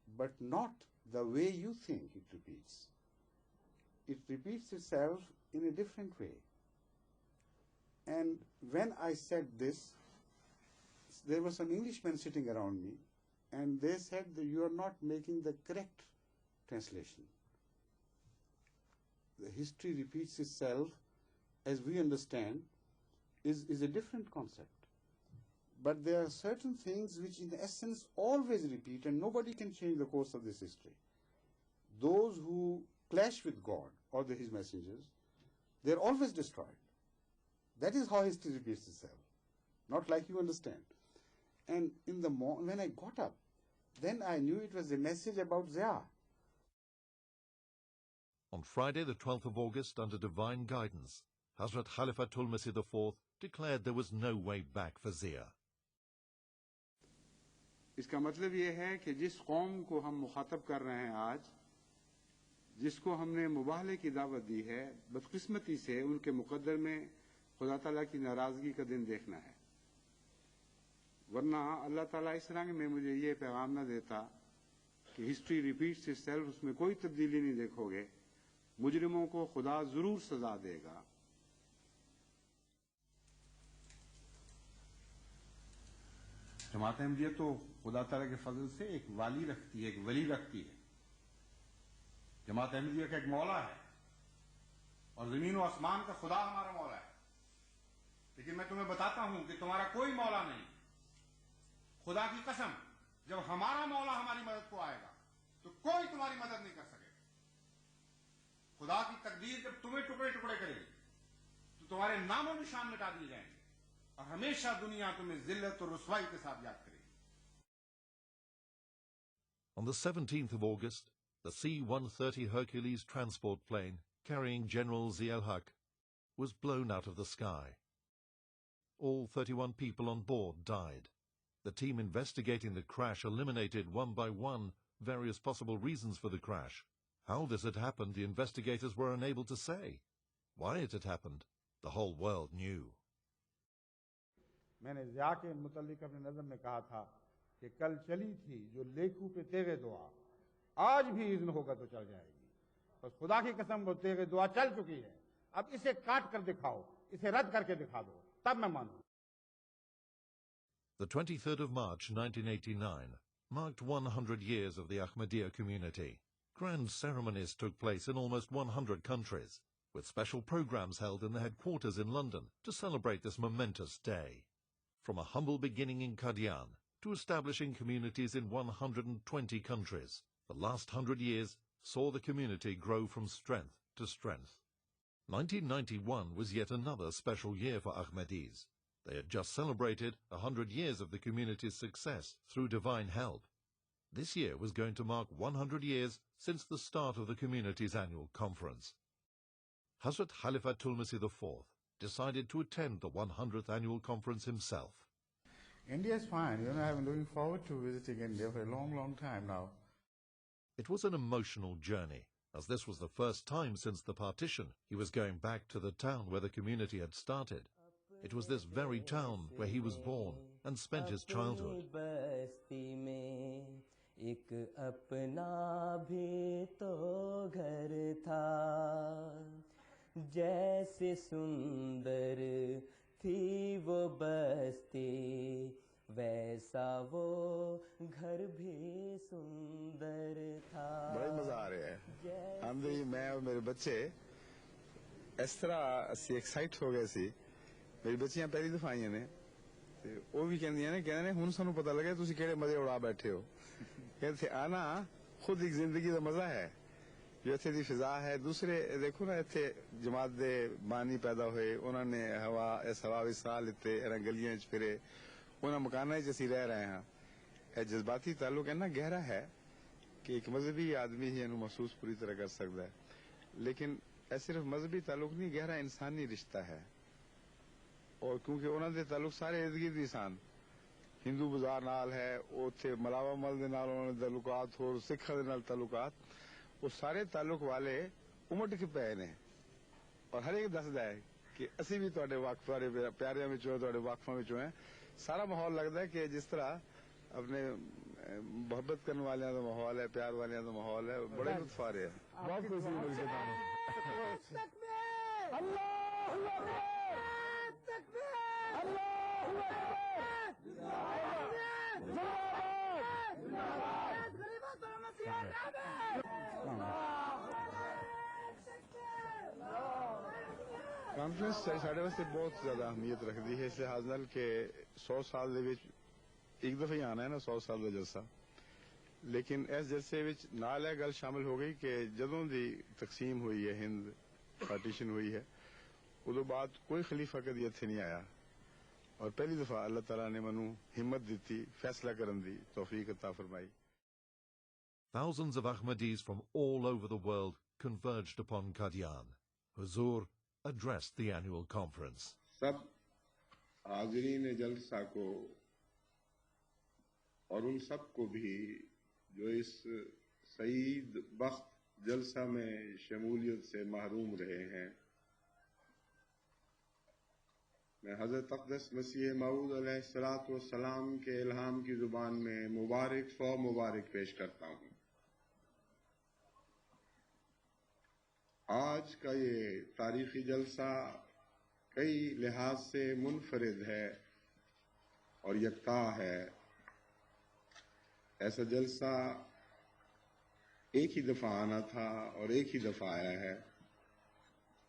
Speaker 4: but not the way you think it repeats. It repeats itself in a different way. And when I said this, there were some Englishmen sitting around me, and they said that you are not making the correct translation. The history repeats itself, as we understand, is a different concept. But there are certain things which in essence always repeat, and nobody can change the course of this history. Those who clash with God or his messengers, they're always destroyed. That is how history repeats itself, not like you understand. And in the when I got up, then I knew it was a message about Zia.
Speaker 2: On Friday, the 12th of August, under divine guidance, Hadhrat Khalifatul Masih IV declared there was no way back for Zia.
Speaker 4: اس کا مطلب یہ ہے کہ جس قوم کو ہم مخاطب کر رہے ہیں آج، جس کو ہم نے مباہلے کی دعوت دی ہے، بدقسمتی سے ان کے مقدر میں خدا تعالیٰ کی ناراضگی کا دن دیکھنا ہے. ورنہ اللہ تعالیٰ اس رنگ میں مجھے یہ پیغام نہ دیتا کہ ہسٹری ریپیٹس اٹ سیلف، اس میں کوئی تبدیلی نہیں دیکھو گے، مجرموں کو خدا ضرور سزا دے گا. جماعت احمدیہ تو خدا تعالیٰ کے فضل سے ایک والی رکھتی ہے، ایک ولی رکھتی ہے. جماعت احمدیہ کا ایک مولا ہے، اور زمین و آسمان کا خدا ہمارا مولا ہے.
Speaker 18: لیکن میں تمہیں بتاتا ہوں کہ تمہارا کوئی مولا نہیں. خدا کی قسم جب ہمارا مولا ہماری مدد کو آئے گا تو کوئی تمہاری مدد نہیں کر سکے گا. خدا کی تقدیر جب تمہیں ٹکڑے ٹکڑے کرے گی تو تمہارے نام و نشان مٹا دیے جائیں گے اور ہمیشہ دنیا تمہیں ذلت اور رسوائی کے ساتھ یاد کرے گی.
Speaker 2: On the 17th of August, the C-130 Hercules transport plane carrying General Zia-ul-Haq was blown out of the sky. All 31 people on board died. The team investigating the crash eliminated one by one various possible reasons for the crash. How this had happened, the investigators were unable to say. Why it had happened, the whole world knew.
Speaker 10: میں نے ضیاء کے متعلق اپنے نظم میں کہا تھا کہ کل چلی تھی جو لیکھوں پہ تیغ دعا، آج بھی اذن ہوگا تو چل جائے گی. بس خدا کی قسم وہ تیغ دعا چل چکی ہے، اب اسے کاٹ کر دکھاؤ، اسے رد کر کے دکھا دو، تب میں مانوں.
Speaker 2: The 23rd of March 1989 marked 100 years of the Ahmadiyya community. Grand ceremonies took place in almost 100 countries, with special programs held in the headquarters in London to celebrate this momentous day. From a humble beginning in Qadian to establishing communities in 120 countries, the last 100 years saw the community grow from strength to strength. 1991 was yet another special year for Ahmadis. They had just celebrated 100 years of the community's success through divine help. This year was going to mark 100 years since the start of the community's annual conference. Hadhrat Khalifatul Masih IV decided to attend the 100th annual conference himself.
Speaker 10: India is fine. I have been looking forward to visiting India for a long, long time now.
Speaker 2: It was an emotional journey, as this was the first time since the partition he was going back to the town where the community had started. It was this very town where he was born and spent his childhood.
Speaker 9: ایک اپنا بھی تو گھر تھا، جیسے سندر تھی وہ بستی ویسا وہ گھر بھی سندر تھا.
Speaker 19: بڑا مزہ آ رہا ہے. ہم بھی، میں اور میرے بچے اس طرح اسی ایکسائٹ ہو گئے سی. میری بچیاں پہلی دفعہ آئی نے تے وہ بھی کہندیاں نے ہن سانوں پتہ لگا تسی کیڑے مزے اڑا بیٹھے ہو. کہتے آنا خود ایک زندگی دا مزہ ہے جو اتھے دی فضا ہے. دوسرے دیکھو نا اتھے جماعت دے بانی پیدا ہوئے، انہوں نے ہوا اس ہوا وچ ساہ لیتے، انہاں گلیاں وچ پھرے، انہاں مکاناں وچ اسی رہ رہے ہاں. اے جذباتی تعلق اتنا گہرا ہے کہ ایک مذہبی آدمی ہی انہوں محسوس پوری طرح کر سکتا ہے. لیکن اے صرف مذہبی تعلق نہیں، گہرا انسانی رشتہ ہے. اور کیونکہ انہوں دے تعلق سارے ارد گرد ہی سن. ہندو بازار نال ہے، اوتھے ملاوا مل دے نال انہوں نے تعلقات، اور سکھاں دے نال تعلقات، وہ سارے تعلق والے امٹ کے پے نے. اور ہر ایک دسدا ہے کہ اسی بھی تواڈے واقف، تواڈے پیاریاں وچوں، تواڈے واقفاں وچوں ہیں. سارا ماحول لگتا ہے کہ جس طرح اپنے محبت کرنے والے دا ماحول ہے، پیار والے دا ماحول ہے. بڑے لطف آ رہے ہیں. بہت خوشی مل کے کانفرنس ساڈے واسطے بہت زیادہ اہمیت رکھتی ہے اس لحاظ نال کہ 100 سال دے وچ ایک دفعہ ہی آنا ہے نا 100 سال کا جلسہ. لیکن اس جلسے وچ نال یہ گل شامل ہو گئی کہ جدوں دی تقسیم ہوئی ہے، ہند پارٹیشن ہوئی ہے، ادو بعد کوئی خلیفہ کدی اتنے نہیں آیا. اور پہلی دفعہ اللہ تعالیٰ نے منو ہمت دیتی، فیصلہ کرن دی توفیق عطا فرمائی.
Speaker 2: Thousands of Ahmadis from all over the world converged upon Qadian. Huzur addressed the annual conference.
Speaker 1: سب حاضرین جلسہ کو اور ان سب کو بھی جو اس سعید بخت جلسہ میں شمولیت سے محروم رہے ہیں، میں حضرت اقدس مسیح موعود علیہ الصلوۃ والسلام کے الہام کی زبان میں مبارک سو مبارک پیش کرتا ہوں. آج کا یہ تاریخی جلسہ کئی لحاظ سے منفرد ہے اور یکتا ہے. ایسا جلسہ ایک ہی دفعہ آنا تھا اور ایک ہی دفعہ آیا ہے.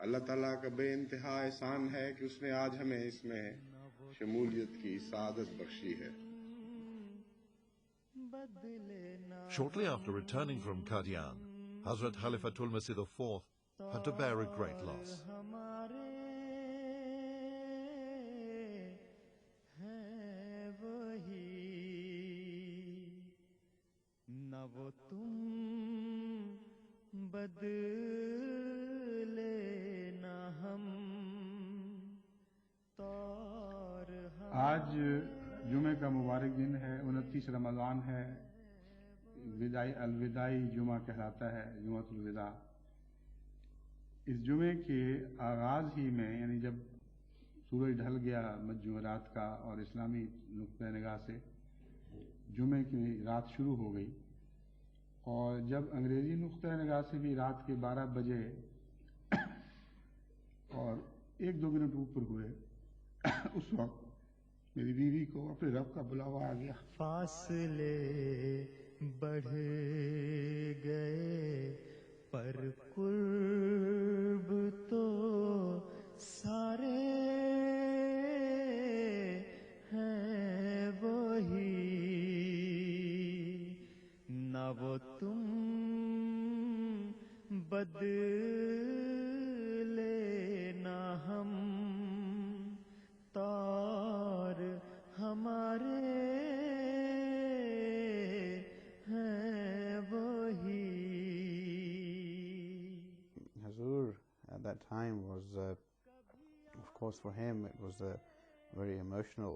Speaker 18: اللہ تعالیٰ کا بے انتہا احسان ہے کہ اس نے آج ہمیں اس میں شمولیت کی سعادت بخشی ہے.
Speaker 2: Shortly after returning from Qadian, Hadhrat Khalifatul Masih IV had to bear a great loss.
Speaker 17: آج جمعے کا مبارک دن ہے، 29 رمضان ہے، الوداعی جمعہ کہلاتا ہے، جمعۃ الوداع. اس جمعے کے آغاز ہی میں، یعنی جب سورج ڈھل گیا جمعرات کا اور اسلامی نقطۂ نگاہ سے جمعے کی رات شروع ہو گئی، اور جب انگریزی نقطۂ نگاہ سے بھی رات کے 12 بجے اور 1-2 منٹ اوپر ہوئے، اس وقت میری بیوی کو اپنے رب کا بلاوا آ گیا.
Speaker 9: فاصلے بڑھ گئے پر قرب تو سارے ہیں وہی، نہ وہ تم بدلے نہ ہم تار ہمارے ہیں وہی.
Speaker 6: Hazur at that time was, of course for him it was a very emotional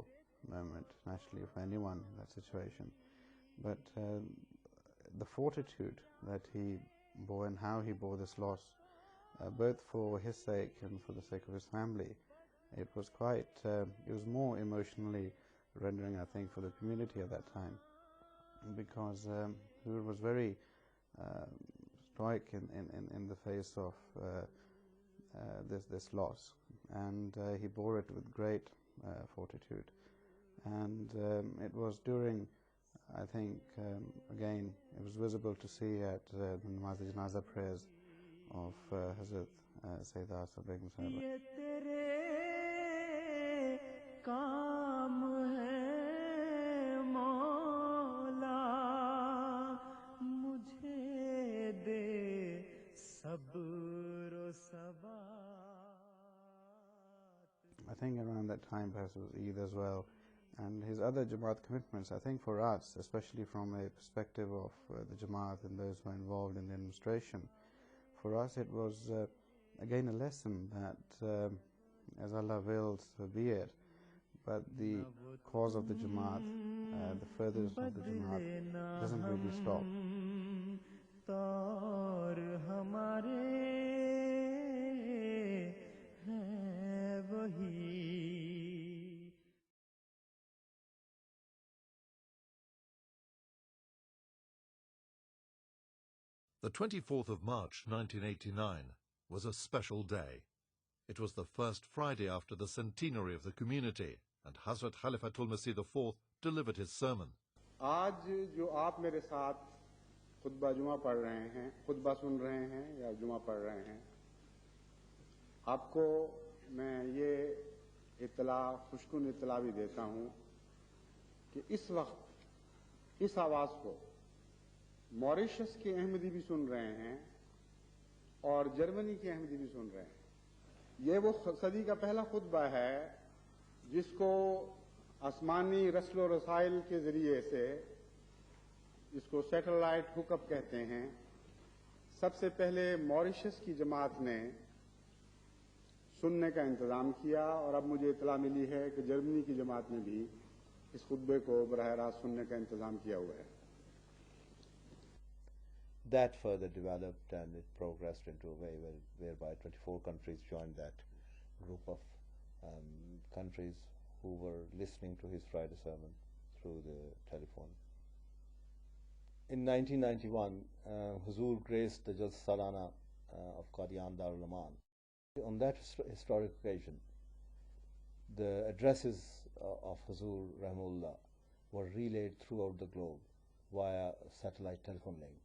Speaker 6: moment, naturally for anyone in that situation. But the fortitude that he bore and how he bore this loss, both for his sake and for the sake of his family, it was quite, it was more emotionally rendering, I think, for the community at that time, because he was very stoic in the face of this loss, and he bore it with great fortitude. And it was during, I think, again, it was visible to see at the Namaz-e-Janaza prayers of Hazrat Sayyidah Asra Begum Sahiba.
Speaker 9: یہ تیرے کام ہے مولا، مجھے دے صبر و ثبات.
Speaker 6: I think around that time perhaps it was Eid as well, and his other Jamaat commitments. I think for us, especially from a perspective of the Jamaat and those who are involved in the administration, for us it was again a lesson that as Allah wills, so be it, but the cause of the Jamaat, the furthest of the Jamaat doesn't really stop.
Speaker 9: تار ہمارے ہیں وہی.
Speaker 2: The 24th of March 1989 was a special day. It was the first Friday after the centenary of the community, and Hadhrat Khalifatul Masih IV delivered his sermon.
Speaker 17: آج جو آپ میرے ساتھ خطبہ جمعہ پڑھ رہے ہیں، خطبہ سن رہے ہیں یا جمعہ پڑھ رہے ہیں، آپ کو میں یہ اطلاع، خوشکن اطلاع بھی دیتا ہوں کہ اس وقت اس آواز کو موریشس کے احمدی بھی سن رہے ہیں اور جرمنی کے احمدی بھی سن رہے ہیں. یہ وہ صدی کا پہلا خطبہ ہے جس کو آسمانی رسل و رسائل کے ذریعے سے، جس کو سیٹلائٹ ہک اپ کہتے ہیں، سب سے پہلے موریشس کی جماعت نے سننے کا انتظام کیا، اور اب مجھے اطلاع ملی ہے کہ جرمنی کی جماعت نے بھی اس خطبے کو براہ راست سننے کا انتظام کیا ہوا ہے.
Speaker 20: That further developed and it progressed into a way whereby 24 countries joined that group of countries who were listening to his Friday sermon through the telephone. In 1991, Huzur graced the Jalsa Salana of Qadian Darul Aman. On that historic occasion, the addresses of Huzur Rahimullah were relayed throughout the globe via satellite telephone link.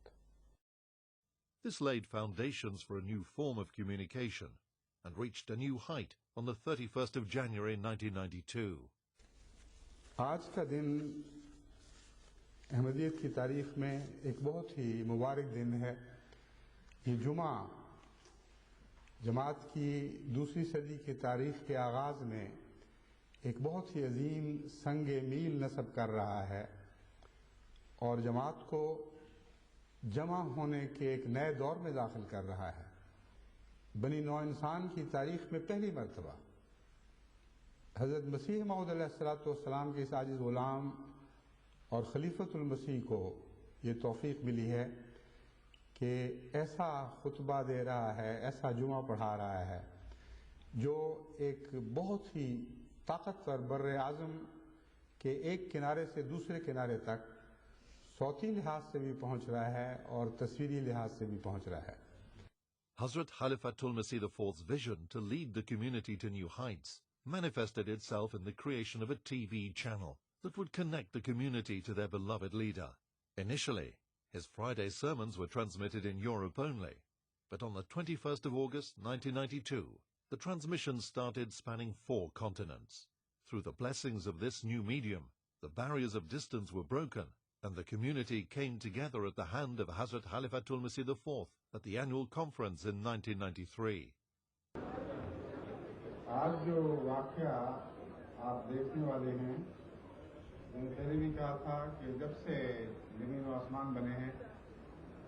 Speaker 2: This laid foundations for a new form of communication, and reached a new height on the 31st of January 1992.
Speaker 10: आज का दिन अहमदियत की तारीख में एक बहुत ही मुबारक दिन है। ये जुमा जमात की दूसरी सदी की तारीख के आगाज़ में एक बहुत ही अजीम संग मील नस्ब कर रहा है और जमात को जमा होने के एक नए दौर में दाखिल कर रहा है। बनी नौ इंसान की तारीख में पहली मरतबा हज़रत मसीह मऊद अलैहिस्सलाम के इस आजिज़ ग़ुलाम और खलीफतुल मसीह को ये तौफीक मिली है कि ऐसा खुतबा दे रहा है, ऐसा जुमा पढ़ा रहा है जो एक बहुत ही ताकतवर बर्रे आज़म के एक किनारे से दूसरे किनारे तक सौती लिहाज से भी पहुंच रहा है और तस्वीरी लिहाज से भी पहुंच रहा है।
Speaker 2: Hazrat Khalifatul Masih IV's vision to lead the community to new heights manifested itself in the creation of a TV channel that would connect the community to their beloved leader. Initially, his Friday sermons were transmitted in Europe only, but on the 21st of August 1992, the transmission started spanning 4 continents. Through the blessings of this new medium, the barriers of distance were broken, and the community came together at the hand of Hazrat Khalifatul Masih IV at the annual conference in 1993.
Speaker 10: आज जो वाक़या आप देखने वाले हैं, मैंने पहले भी कहा था कि जब से ज़मीन और आसमान बने हैं,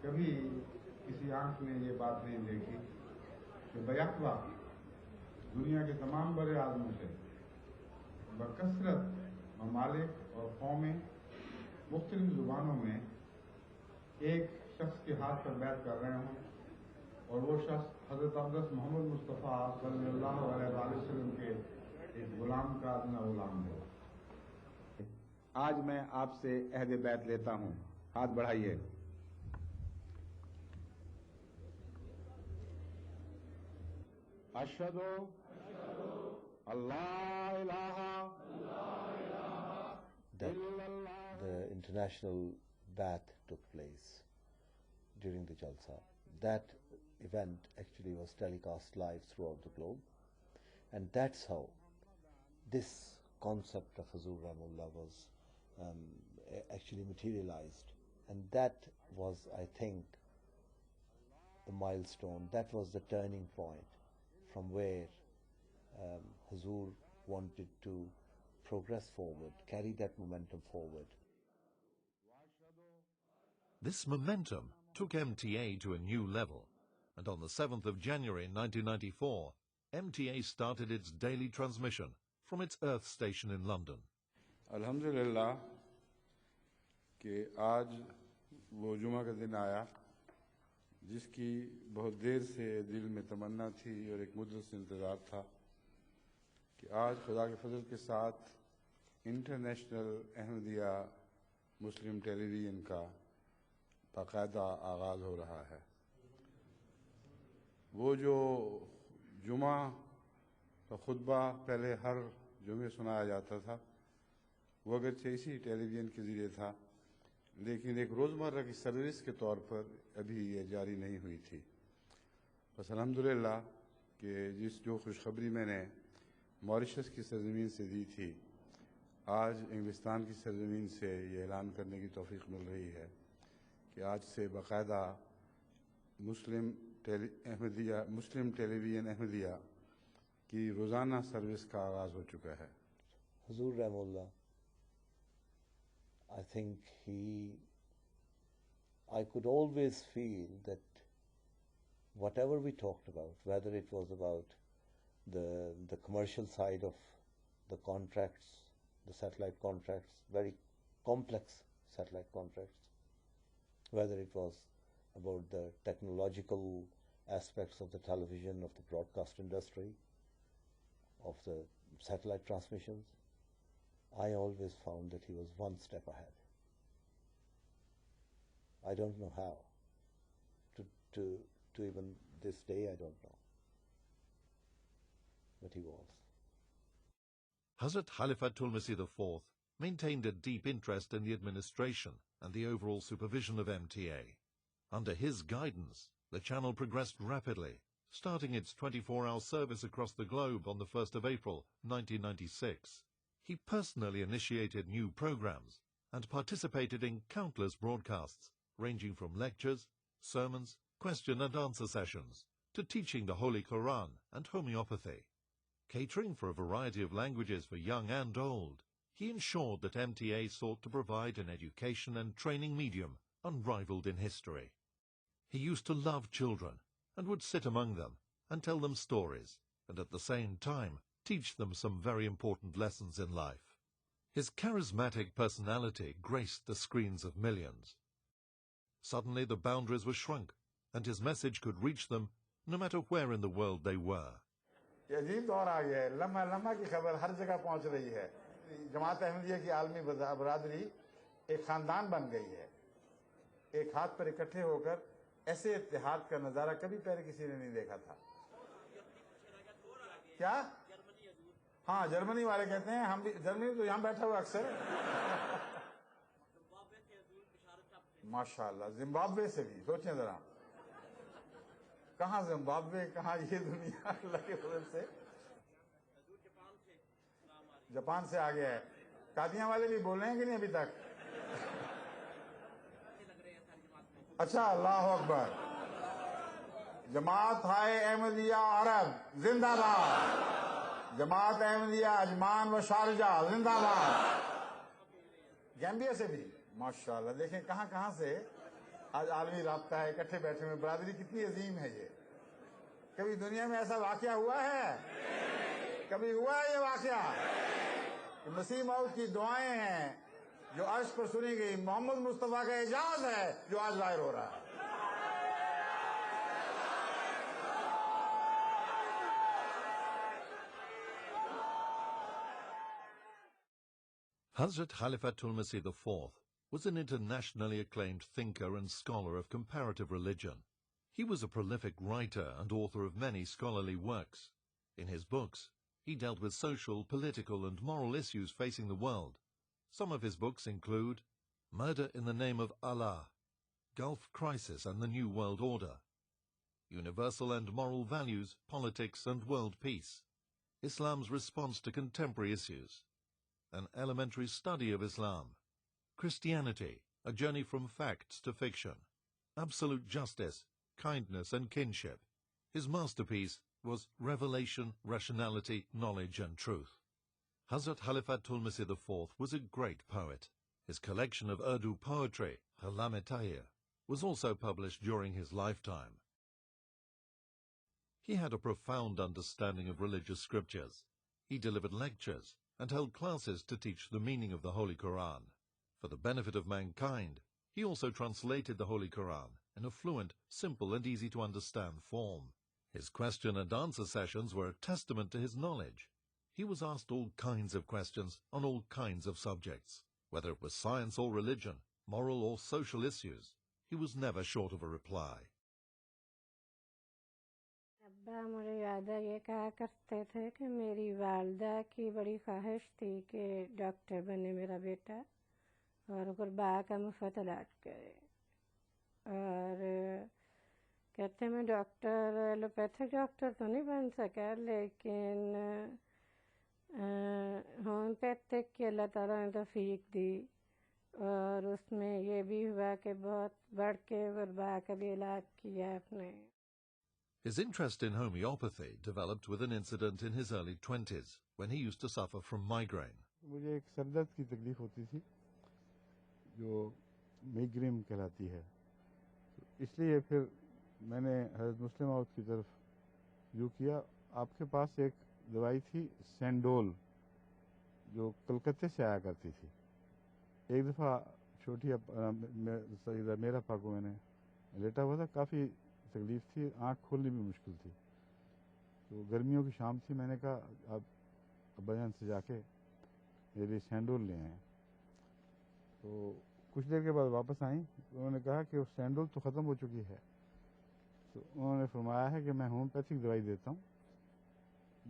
Speaker 10: कभी किसी आंख ने ये बात नहीं देखी कि बैक वक्त दुनिया के तमाम बड़े आदमों से बकसरत ममालिक और कौमें मुख्तलिफ ज़ुबानों में एक शख्स के हाथ पर बैत कर रहे हों और वो शख्स हज़रत अब्दुल मोहम्मद मुस्तफ़ा सल्लल्लाहु अलैहि वसल्लम के एक गुलाम का अदना गुलाम हो। आज मैं आपसे अहद बैत लेता हूँ, हाथ बढ़ाइए। अशहदु अल्लाह इलाहा
Speaker 20: that the international bath took place during the Jalsa. That event actually was telecast live throughout the globe, and that's how this concept of Huzur Rahimahullah was actually materialized, and that was, I think, the milestone, that was the turning point from where Huzur wanted to progress forward, carry that momentum forward.
Speaker 2: This momentum took MTA to a new level, and on the 7th of January 1994, MTA started its daily transmission from its Earth station in London.
Speaker 10: अल्हम्दुलिल्लाह कि आज वो जुमा का दिन आया जिसकी बहुत देर से दिल में तमन्ना थी और एक मुद्दत से इंतज़ार था कि आज खुदा के फजल के साथ इंटरनेशनल अहमदिया मुस्लिम टेलीविज़न का बाकायदा आगाज़ हो रहा है। वो जो जुमा का खुतबा पहले हर जुमे सुनाया जाता था, वो अगरचे इसी टेलीविज़न के ज़रिए था, लेकिन एक रोज़मर्रा की सर्विस के तौर पर अभी ये जारी नहीं हुई थी। बस अल्हम्दुलिल्लाह कि जो खुशखबरी मैंने मॉरिशस की सरज़मीन से दी थी, आज इंग्लिस्तान की सरज़मीन से ये ऐलान करने की तौफीक मिल रही है कि आज से बाकायदा मुस्लिम टेलीविज़न अहमदिया की रोज़ाना सर्विस का आगाज़ हो चुका है।
Speaker 20: Huzur Rahimahullah, I think I could always feel that whatever we talked about, whether it was about the commercial side of the contracts, the satellite contracts, very complex satellite contracts, whether it was about the technological aspects of the television, of the broadcast industry, of the satellite transmissions, I always found that he was one step ahead. I don't know how. To even this day, I don't know. But he was.
Speaker 2: Hazrat Khalifatul Masih IV maintained a deep interest in the administration and the overall supervision of MTA. Under his guidance, the channel progressed rapidly, starting its 24-hour service across the globe on the 1st of April 1996. He personally initiated new programs and participated in countless broadcasts, ranging from lectures, sermons, question and answer sessions, to teaching the Holy Quran and homeopathy. Catering for a variety of languages for young and old, he ensured that MTA sought to provide an education and training medium unrivaled in history. He used to love children and would sit among them and tell them stories, and at the same time teach them some very important lessons in life. His charismatic personality graced the screens of millions. Suddenly the boundaries were shrunk, and his message could reach them no matter where in the world they were.
Speaker 10: یہ عجیب دور آ گیا ہے، لمحہ لمحہ کی خبر ہر جگہ پہنچ رہی ہے. جماعت احمدیہ کی عالمی برادری ایک خاندان بن گئی ہے. ایک ہاتھ پر اکٹھے ہو کر ایسے اتحاد کا نظارہ کبھی پہلے کسی نے نہیں دیکھا تھا. کیا؟ ہاں جرمنی والے کہتے ہیں ہم بھی جرمنی تو یہاں بیٹھا ہوا اکثر. ماشاءاللہ زمبابوے سے بھی سوچیں ذرا، کہاں زمبابوے کہاں یہ دنیا اللہ کے فضل سے. جاپان سے آ گیا ہے. قادیاں والے بھی بول رہے ہیں کہ نہیں ابھی تک؟ اچھا اللہ اکبر. جماعت ہائے احمدیہ عرب زندہ باد. جماعت احمدیہ اجمان و شارجہ زندہ باد. گیمبیا سے بھی ماشاءاللہ. دیکھیں کہاں کہاں سے آج عالمی رابطہ ہے، اکٹھے بیٹھے ہوئے. برادری کتنی عظیم ہے. یہ کبھی دنیا میں ایسا واقعہ ہوا ہے؟ کبھی ہوا ہے یہ واقعہ؟ مسیح موعود کی دعائیں ہیں جو عرش پر سنی گئی. محمد مصطفیٰ کا اعجاز ہے جو آج ظاہر ہو رہا ہے.
Speaker 2: Hadhrat Khalifatul Masih IV was an internationally acclaimed thinker and scholar of comparative religion. He was a prolific writer and author of many scholarly works. In his books, he dealt with social, political, and moral issues facing the world. Some of his books include Murder in the Name of Allah, Gulf Crisis and the New World Order, Universal and Moral Values, Politics and World Peace, Islam's Response to Contemporary Issues, An Elementary Study of Islam, Christianity, A Journey from Facts to Fiction, Absolute Justice, Kindness and Kinship. His masterpiece was Revelation, Rationality, Knowledge and Truth. Hadhrat Khalifatul Masih IV was a great poet. His collection of Urdu poetry, Hadhrat Tahir, was also published during his lifetime. He had a profound understanding of religious scriptures. He delivered lectures and held classes to teach the meaning of the Holy Quran. For the benefit of mankind, he also translated the Holy Quran in a fluent, simple and easy-to-understand form. His question and answer sessions were a testament to his knowledge. He was asked all kinds of questions on all kinds of subjects. Whether it was science or religion, moral or social issues, he was never short of a reply.
Speaker 3: ابا مجھے یاد ہے یہ کہا کرتے تھے کہ میری والدہ کی بڑی خواہش تھی کہ ڈاکٹر بنے میرا بیٹا اور غربا کا مفت علاج کرے. اور کہتے میں ڈاکٹر ایلوپیتھک ڈاکٹر تو نہیں بن سکا لیکن ہومیوپیتھک کی اللہ تعالیٰ نے توفیق دی اور اس میں یہ بھی ہوا کہ بہت بڑھ کے غربا کا بھی علاج کیا اپنے.
Speaker 2: His interest in homeopathy developed with an incident in his early 20s when he used to suffer from migraine.
Speaker 10: مجھے ایک سر درد کی تکلیف ہوتی تھی جو مائگرین کہلاتی ہے. اس لیے پھر میں نے حضرت مسلم موعود کی طرف رجوع کیا. آپ کے پاس ایک دوائی تھی سینڈول جو کلکتے سے آیا کرتی تھی. ایک دفعہ چھوٹی سیدہ میرا پاک کو میں نے لیٹا ہوا تھا، کافی تکلیف تھی، آنکھ کھولنی بھی مشکل تھی. تو گرمیوں کی شام تھی. میں نے کہا آپ ابا جان سے جا کے میرے لیے سینڈول لے آئیں. تو کچھ دیر کے بعد واپس آئیں. انہوں نے کہا کہ وہ سینڈول تو ختم ہو چکی ہے. تو انہوں نے فرمایا ہے کہ میں ہومیوپیتھک دوائی دیتا ہوں،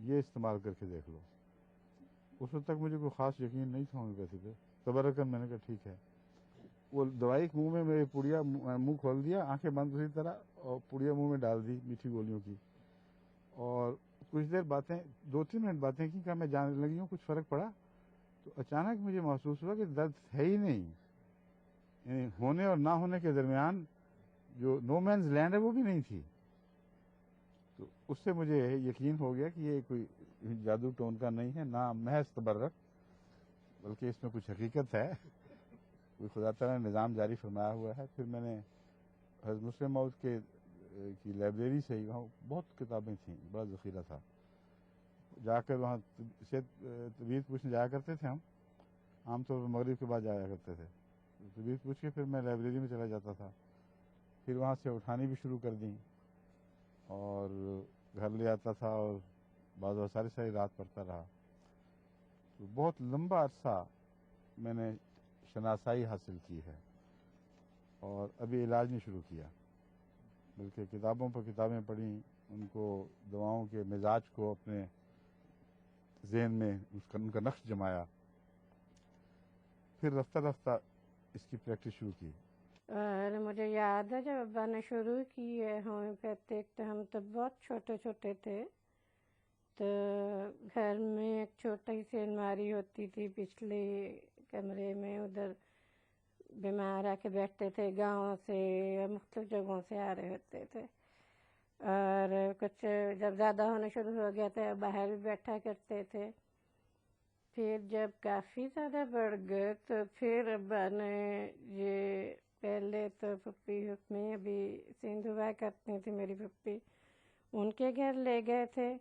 Speaker 10: یہ استعمال کر کے دیکھ لو. اس وقت تک مجھے کوئی خاص یقین نہیں تھا ہومیوپیتھی پہ. تبرکن میں نے کہا ٹھیک ہے. وہ دوائی منہ میں میرے پڑیا منہ کھول دیا، آنکھیں بند اسی طرح، اور پڑیا منہ میں ڈال دی میٹھی گولیوں کی. اور کچھ دیر باتیں 2-3 منٹ باتیں کی کہ میں جانے لگی ہوں کچھ فرق پڑا. تو اچانک مجھے محسوس ہوا کہ درد ہے ہی نہیں, یعنی ہونے اور نہ ہونے کے درمیان جو نو مینز لینڈ ہے وہ بھی نہیں تھی. تو اس سے مجھے یقین ہو گیا کہ یہ کوئی جادو ٹون کا نہیں ہے, نہ محض تبرک, بلکہ اس میں کچھ حقیقت ہے, کوئی خدا تعالیٰ نے نظام جاری فرمایا ہوا ہے. پھر میں نے حضرت مسلم موعود کی لائبریری سے وہاں بہت کتابیں تھیں, بڑا ذخیرہ تھا, جا کر وہاں طبیعت پوچھنے جایا کرتے تھے ہم, عام طور پر مغرب کے بعد جایا کرتے تھے. طبیعت پوچھ کے پھر میں لائبریری میں چلا جاتا تھا, پھر وہاں سے اٹھانی بھی شروع کر دیں اور گھر لے آتا تھا اور بعض ساری رات پڑھتا رہا. تو بہت لمبا عرصہ میں نے شناسائی حاصل کی ہے اور ابھی علاج نہیں شروع کیا, بلکہ کتابوں پر کتابیں پڑھیں, ان کو دواؤں کے مزاج کو اپنے ذہن میں ان کا نقش جمایا, پھر رفتہ رفتہ اس کی پریکٹس شروع کی.
Speaker 3: اور مجھے یاد ہے جب ابا نے شروع کی ہے ہومیوپیتھک تو ہم تو بہت چھوٹے چھوٹے تھے, تو گھر میں ایک چھوٹی سی الماری ہوتی تھی پچھلے کمرے میں, ادھر بیمار آ کے بیٹھتے تھے, گاؤں سے مختلف جگہوں سے آ رہے ہوتے تھے, اور کچھ جب زیادہ ہونا شروع ہو گیا تو باہر بھی بیٹھا کرتے تھے. پھر جب کافی زیادہ بڑھ گئے تو پھر ابا نے یہ پہلے تو پھپھی میں ابھی سندھ ہوا کرتی تھی میری پھپھی, ان کے گھر لے گئے تھے.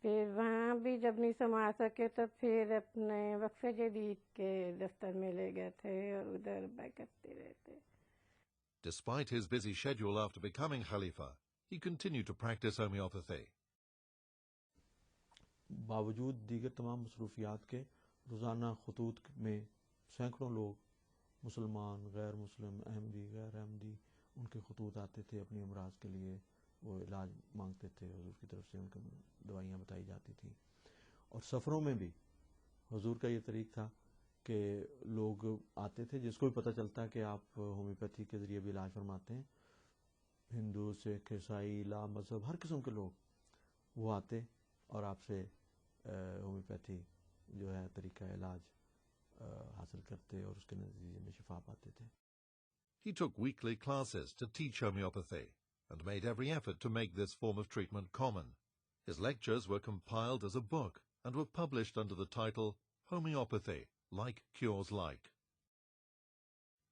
Speaker 3: پھر وہاں بھی جب نہیں سنبھال سکے تو پھر اپنے وقف جدید کے دفتر میں لے گئے تھے اور ادھر ابا کرتے رہتے.
Speaker 2: Despite his busy schedule after becoming Khalifa, he continued to practice homeopathy.
Speaker 16: باوجود دیگر تمام مصروفیات کے روزانہ خطوط میں سینکڑوں لوگ مسلمان, غیر مسلم, احمدی, غیر احمدی ان کے خطوط آتے تھے اپنی امراض کے لیے, وہ علاج مانگتے تھے, حضور کی طرف سے ان کو دوائیاں بتائی جاتی تھیں. اور سفروں میں بھی حضور کا یہ طریق تھا کہ لوگ آتے تھے, جس کو بھی پتہ چلتا کہ آپ ہومیوپیتھی کے ذریعے بھی علاج فرماتے ہیں, ہندو, سکھ, عیسائی, لا مذہب, ہر قسم کے لوگ وہ آتے اور آپ سے ہومیوپیتھی جو ہے طریقہ علاج حاصل کرتے اور اس کے نتیجے میں شفا پاتے تھے.
Speaker 2: He took weekly classes to teach homeopathy and made every effort to make this form of treatment common. His lectures were compiled as a book and were published under the title Homeopathy, Like Cures Like.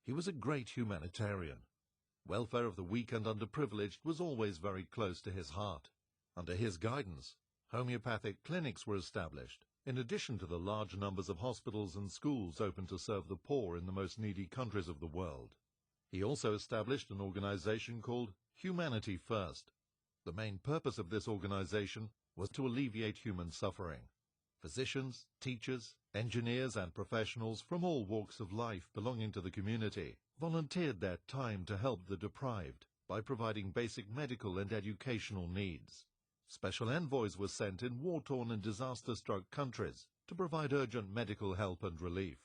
Speaker 2: He was a great humanitarian. Welfare of the weak and underprivileged was always very close to his heart. Under his guidance, homeopathic clinics were established, in addition to the large numbers of hospitals and schools open to serve the poor in the most needy countries of the world. He also established an organization called Humanity First. The main purpose of this organization was to alleviate human suffering. Physicians, teachers, engineers and professionals from all walks of life belonging to the community volunteered their time to help the deprived by providing basic medical and educational needs. Special envoys were sent in war-torn and disaster-struck countries to provide urgent medical help and relief.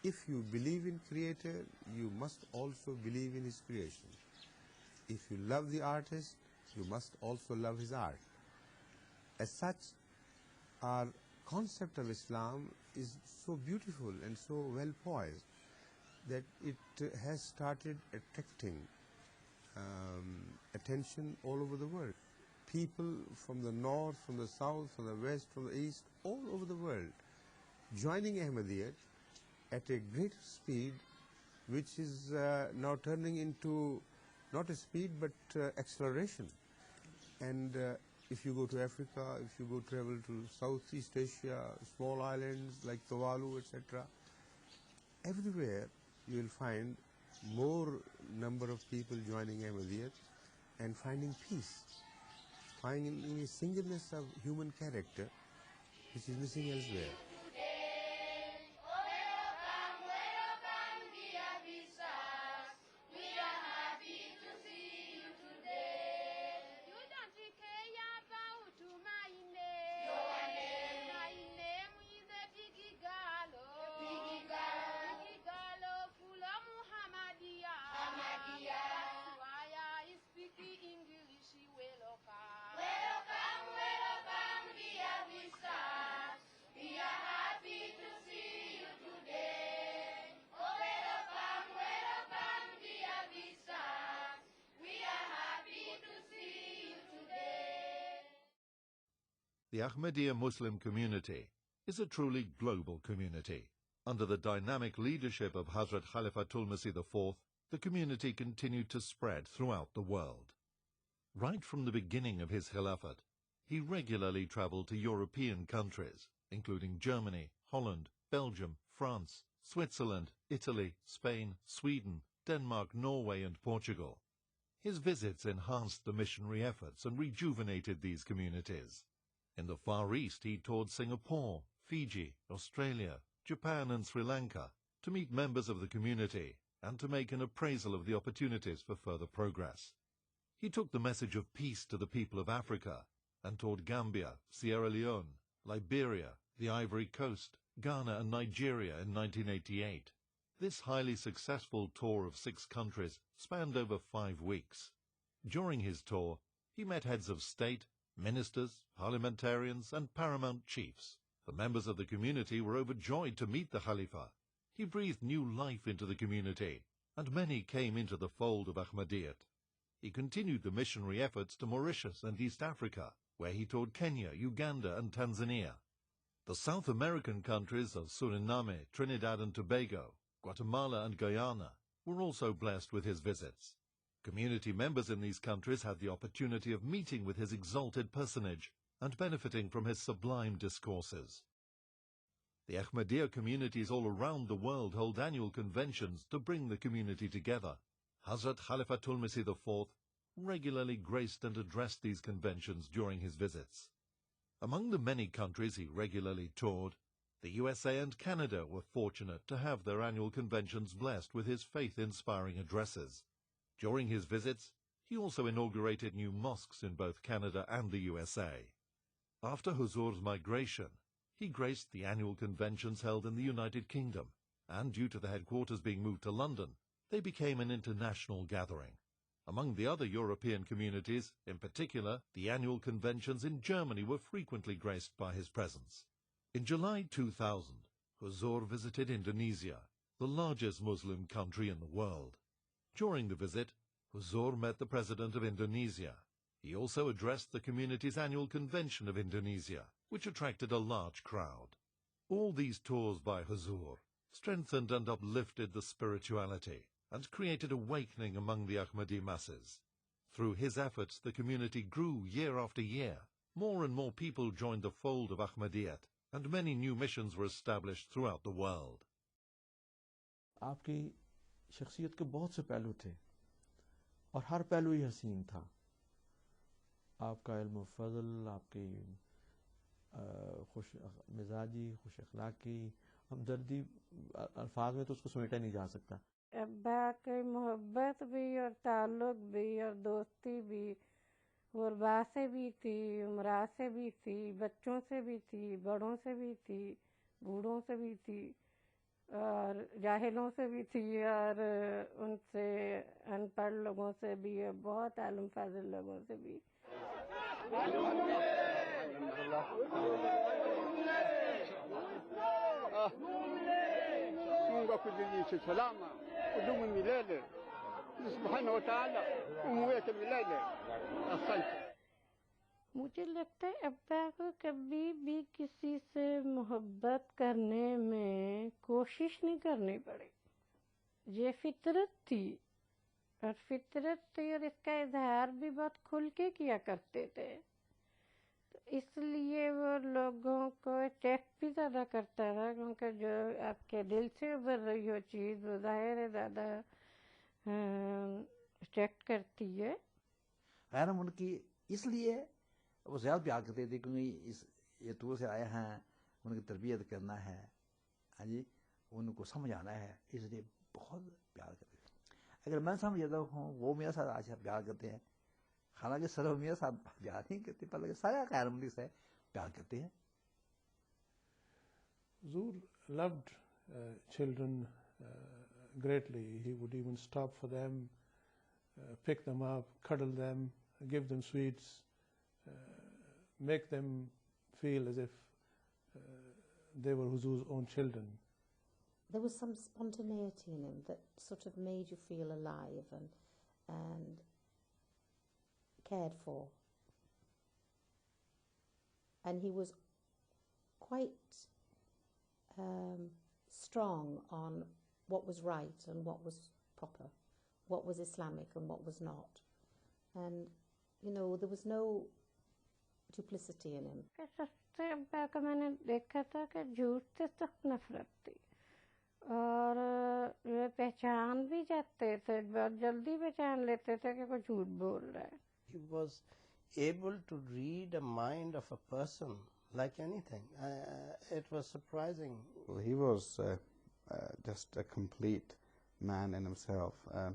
Speaker 21: If you believe in Creator, you must also believe in His creation. If you love the artist, you must also love his art. As such, our concept of Islam is so beautiful and so well poised that it has started attracting attention all over the world. People from the north, from the south, from the west, from the east, all over the world, joining Ahmadiyya at a greater speed, which is now turning into not a speed but acceleration. And if you go to Africa, if you go travel to Southeast Asia, small islands like Tuvalu, etc., everywhere you will find more number of people joining Ahmadiyya and finding peace, finding a singleness of human character which is missing elsewhere.
Speaker 2: The Ahmadiyya Muslim community is a truly global community. Under the dynamic leadership of Hadhrat Khalifatul Masih IV, the community continued to spread throughout the world. Right from the beginning of his Khilafat, he regularly traveled to European countries, including Germany, Holland, Belgium, France, Switzerland, Italy, Spain, Sweden, Denmark, Norway, and Portugal. His visits enhanced the missionary efforts and rejuvenated these communities. In the Far East, he toured Singapore, Fiji, Australia, Japan, and Sri Lanka to meet members of the community and to make an appraisal of the opportunities for further progress. He took the message of peace to the people of Africa and toured Gambia, Sierra Leone, Liberia, the Ivory Coast, Ghana, and Nigeria in 1988. This highly successful tour of 6 countries spanned over 5 weeks. During his tour, he met heads of state, ministers, parliamentarians, and paramount chiefs. The members of the community were overjoyed to meet the Khalifa. He breathed new life into the community, and many came into the fold of Ahmadiyyat. He continued the missionary efforts to Mauritius and East Africa, where he toured Kenya, Uganda, and Tanzania. The South American countries of Suriname, Trinidad and Tobago, Guatemala, and Guyana were also blessed with his visits. Community members in these countries had the opportunity of meeting with his exalted personage and benefiting from his sublime discourses. The Ahmadiyya communities all around the world hold annual conventions to bring the community together. Hadhrat Khalifatul Masih IV regularly graced and addressed these conventions during his visits. Among the many countries he regularly toured, the USA and Canada were fortunate to have their annual conventions blessed with his faith-inspiring addresses. During his visits, he also inaugurated new mosques in both Canada and the USA. After Huzur's migration, he graced the annual conventions held in the United Kingdom, and due to the headquarters being moved to London, they became an international gathering. Among the other European communities, in particular, the annual conventions in Germany were frequently graced by his presence. In July 2000, Huzur visited Indonesia, the largest Muslim country in the world. During the visit, Huzur met the President of Indonesia. He also addressed the community's annual convention of Indonesia, which attracted a large crowd. All these tours by Huzur strengthened and uplifted the spirituality and created awakening among the Ahmadi masses. Through his efforts, the community grew year after year. More and more people joined the fold of Ahmadiyyat, and many new missions were established throughout the world.
Speaker 16: आपकी शख्सियत के बहुत से पहलू थे और हर पहलू ही हसीन था. आपका इल्म फजल, आपकी खुश मिजाजी, खुश अखलाकी, हमदर्दी, अल्फाज में तो उसको समेटा नहीं जा सकता.
Speaker 3: अब्बा की मोहब्बत भी और ताल्लुक भी और दोस्ती भी गुरबा से भी थी, उमरा से भी थी, बच्चों से भी थी, बड़ों से भी थी, बूढ़ों से भी थी और जाहिलों से भी थी और उनसे अनपढ़ लोगों से भी और बहुत आलम फाजिल लोगों से भी. मुझे लगता है अब्बा को कभी भी किसी से मोहब्बत करने में कोशिश नहीं करनी पड़ी. ये फितरत थी और इसका इजहार भी बहुत खुल के किया करते थे. तो इसलिए वो लोगों को अट्रैक्ट भी ज़्यादा करता था, क्योंकि जो आपके दिल से उभर रही हो चीज़ वो ज़ाहिर है ज़्यादा अट्रैक्ट करती है.
Speaker 12: गैर मुल्की इसलिए वो ज़्यादा प्यार करते थे क्योंकि ये दूर से आए हैं, उनकी तरबियत करना है, हाँ जी, उनको समझाना है, इसलिए बहुत प्यार करते थे. अगर मैं समझ जाता हूँ वो मेरे साथ आज प्यार करते हैं, हालांकि सर मेरे साथ प्यार नहीं करते, पर सारा गैर मुल्की से प्यार करते हैं.
Speaker 7: Zur loved children greatly. He would even stop for them, pick them up, cuddle them, give them sweets, make them feel as if they were Huzur's own children.
Speaker 14: There was some spontaneity in him that sort of made you feel alive and cared for. and he was quite strong on what was right and what was proper, what was Islamic and what was not. And, you know, there was no duplicity in him.
Speaker 3: सबसे पहले मैंने देखा था कि झूठ से सख्त नफरत थी और वे पहचान भी जाते थे, बहुत जल्दी पहचान लेते थे कि कोई झूठ बोल रहा है.
Speaker 8: He was able to read a mind of a person like anything. It was surprising.
Speaker 6: Well, he was just a complete man in himself. I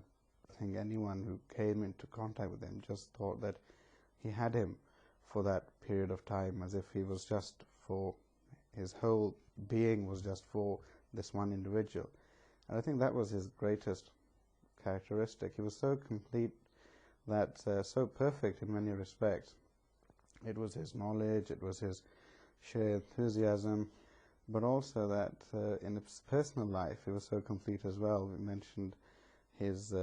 Speaker 6: think anyone who came into contact with him just thought that he had him for that period of time, as if he was just for, his whole being was just for this one individual. And I think that was his greatest characteristic. He was so complete, that so perfect in many respects. It was his knowledge, it was his sheer enthusiasm, but also that in his personal life he was so complete as well. We mentioned his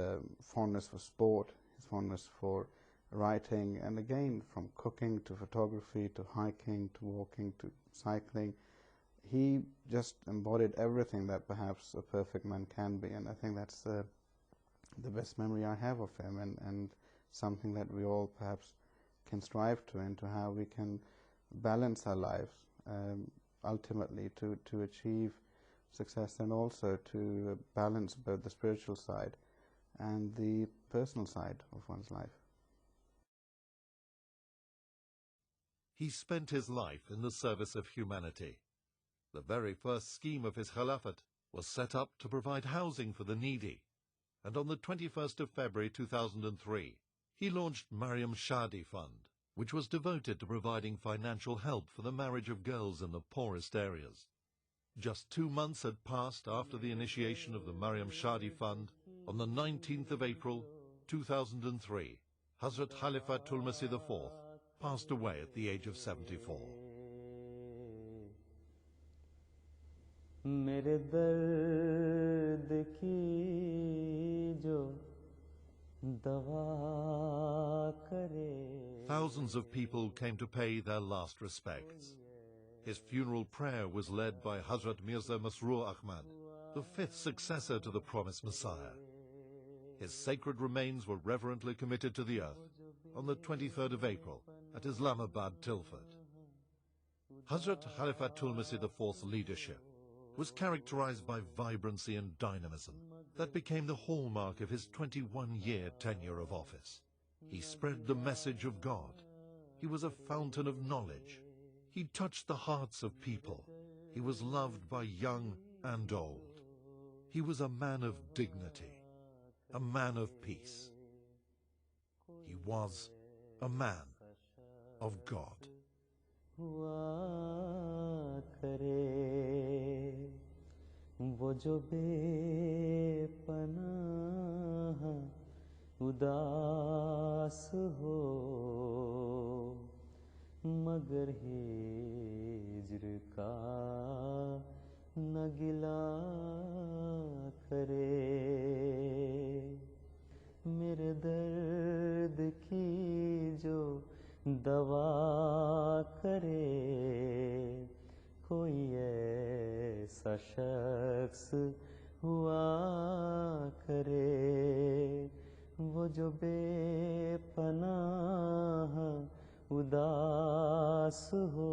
Speaker 6: fondness for sport, his fondness for writing, and again from cooking to photography to hiking to walking to cycling. He just embodied everything that perhaps a perfect man can be, and I think that's the best memory I have of him, and something that we all perhaps can strive to, into how we can balance our lives ultimately to achieve success, and also to balance both the spiritual side and the personal side of one's life.
Speaker 2: He spent his life in the service of humanity. The very first scheme of his Khilafat was set up to provide housing for the needy, and on the 21st of February 2003, he launched Maryam Shadi Fund, which was devoted to providing financial help for the marriage of girls in the poorest areas. Just 2 months had passed after the initiation of the Maryam Shadi Fund. On the 19th of April 2003, Hadhrat Khalifatul Masih IV passed away at the age of 74.
Speaker 9: मेरे दर्द की जो दवा करे.
Speaker 2: Thousands of people came to pay their last respects. His funeral prayer was led by Hadhrat Mirza Tahir Ahmad, the 5th successor to the promised Messiah. His sacred remains were reverently committed to the earth on the 23rd of April at Islamabad, Tilford. Hadhrat Khalifatul Masih IV's leadership was characterized by vibrancy and dynamism that became the hallmark of his 21-year tenure of office. He spread the message of God. He was a fountain of knowledge. He touched the hearts of people. He was loved by young and old. He was a man of dignity, a man of peace. He was a man of God.
Speaker 9: वो जो बेपनाह उदास हो मगर हिज्र का न गिला करे मेरे दर्द की जो दवा करे कोई ऐसा शख्स हुआ करे वो जो बेपनाह उदास हो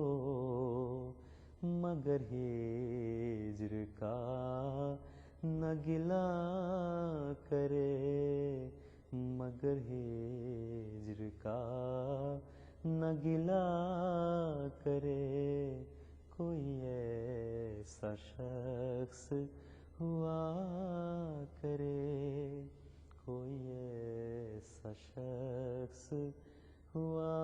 Speaker 9: मगर हिज्र का न गिला करे मगर हिज्र का न गिला करे कोई ऐसा शख्स हुआ करे कोई ऐसा शख्स हुआ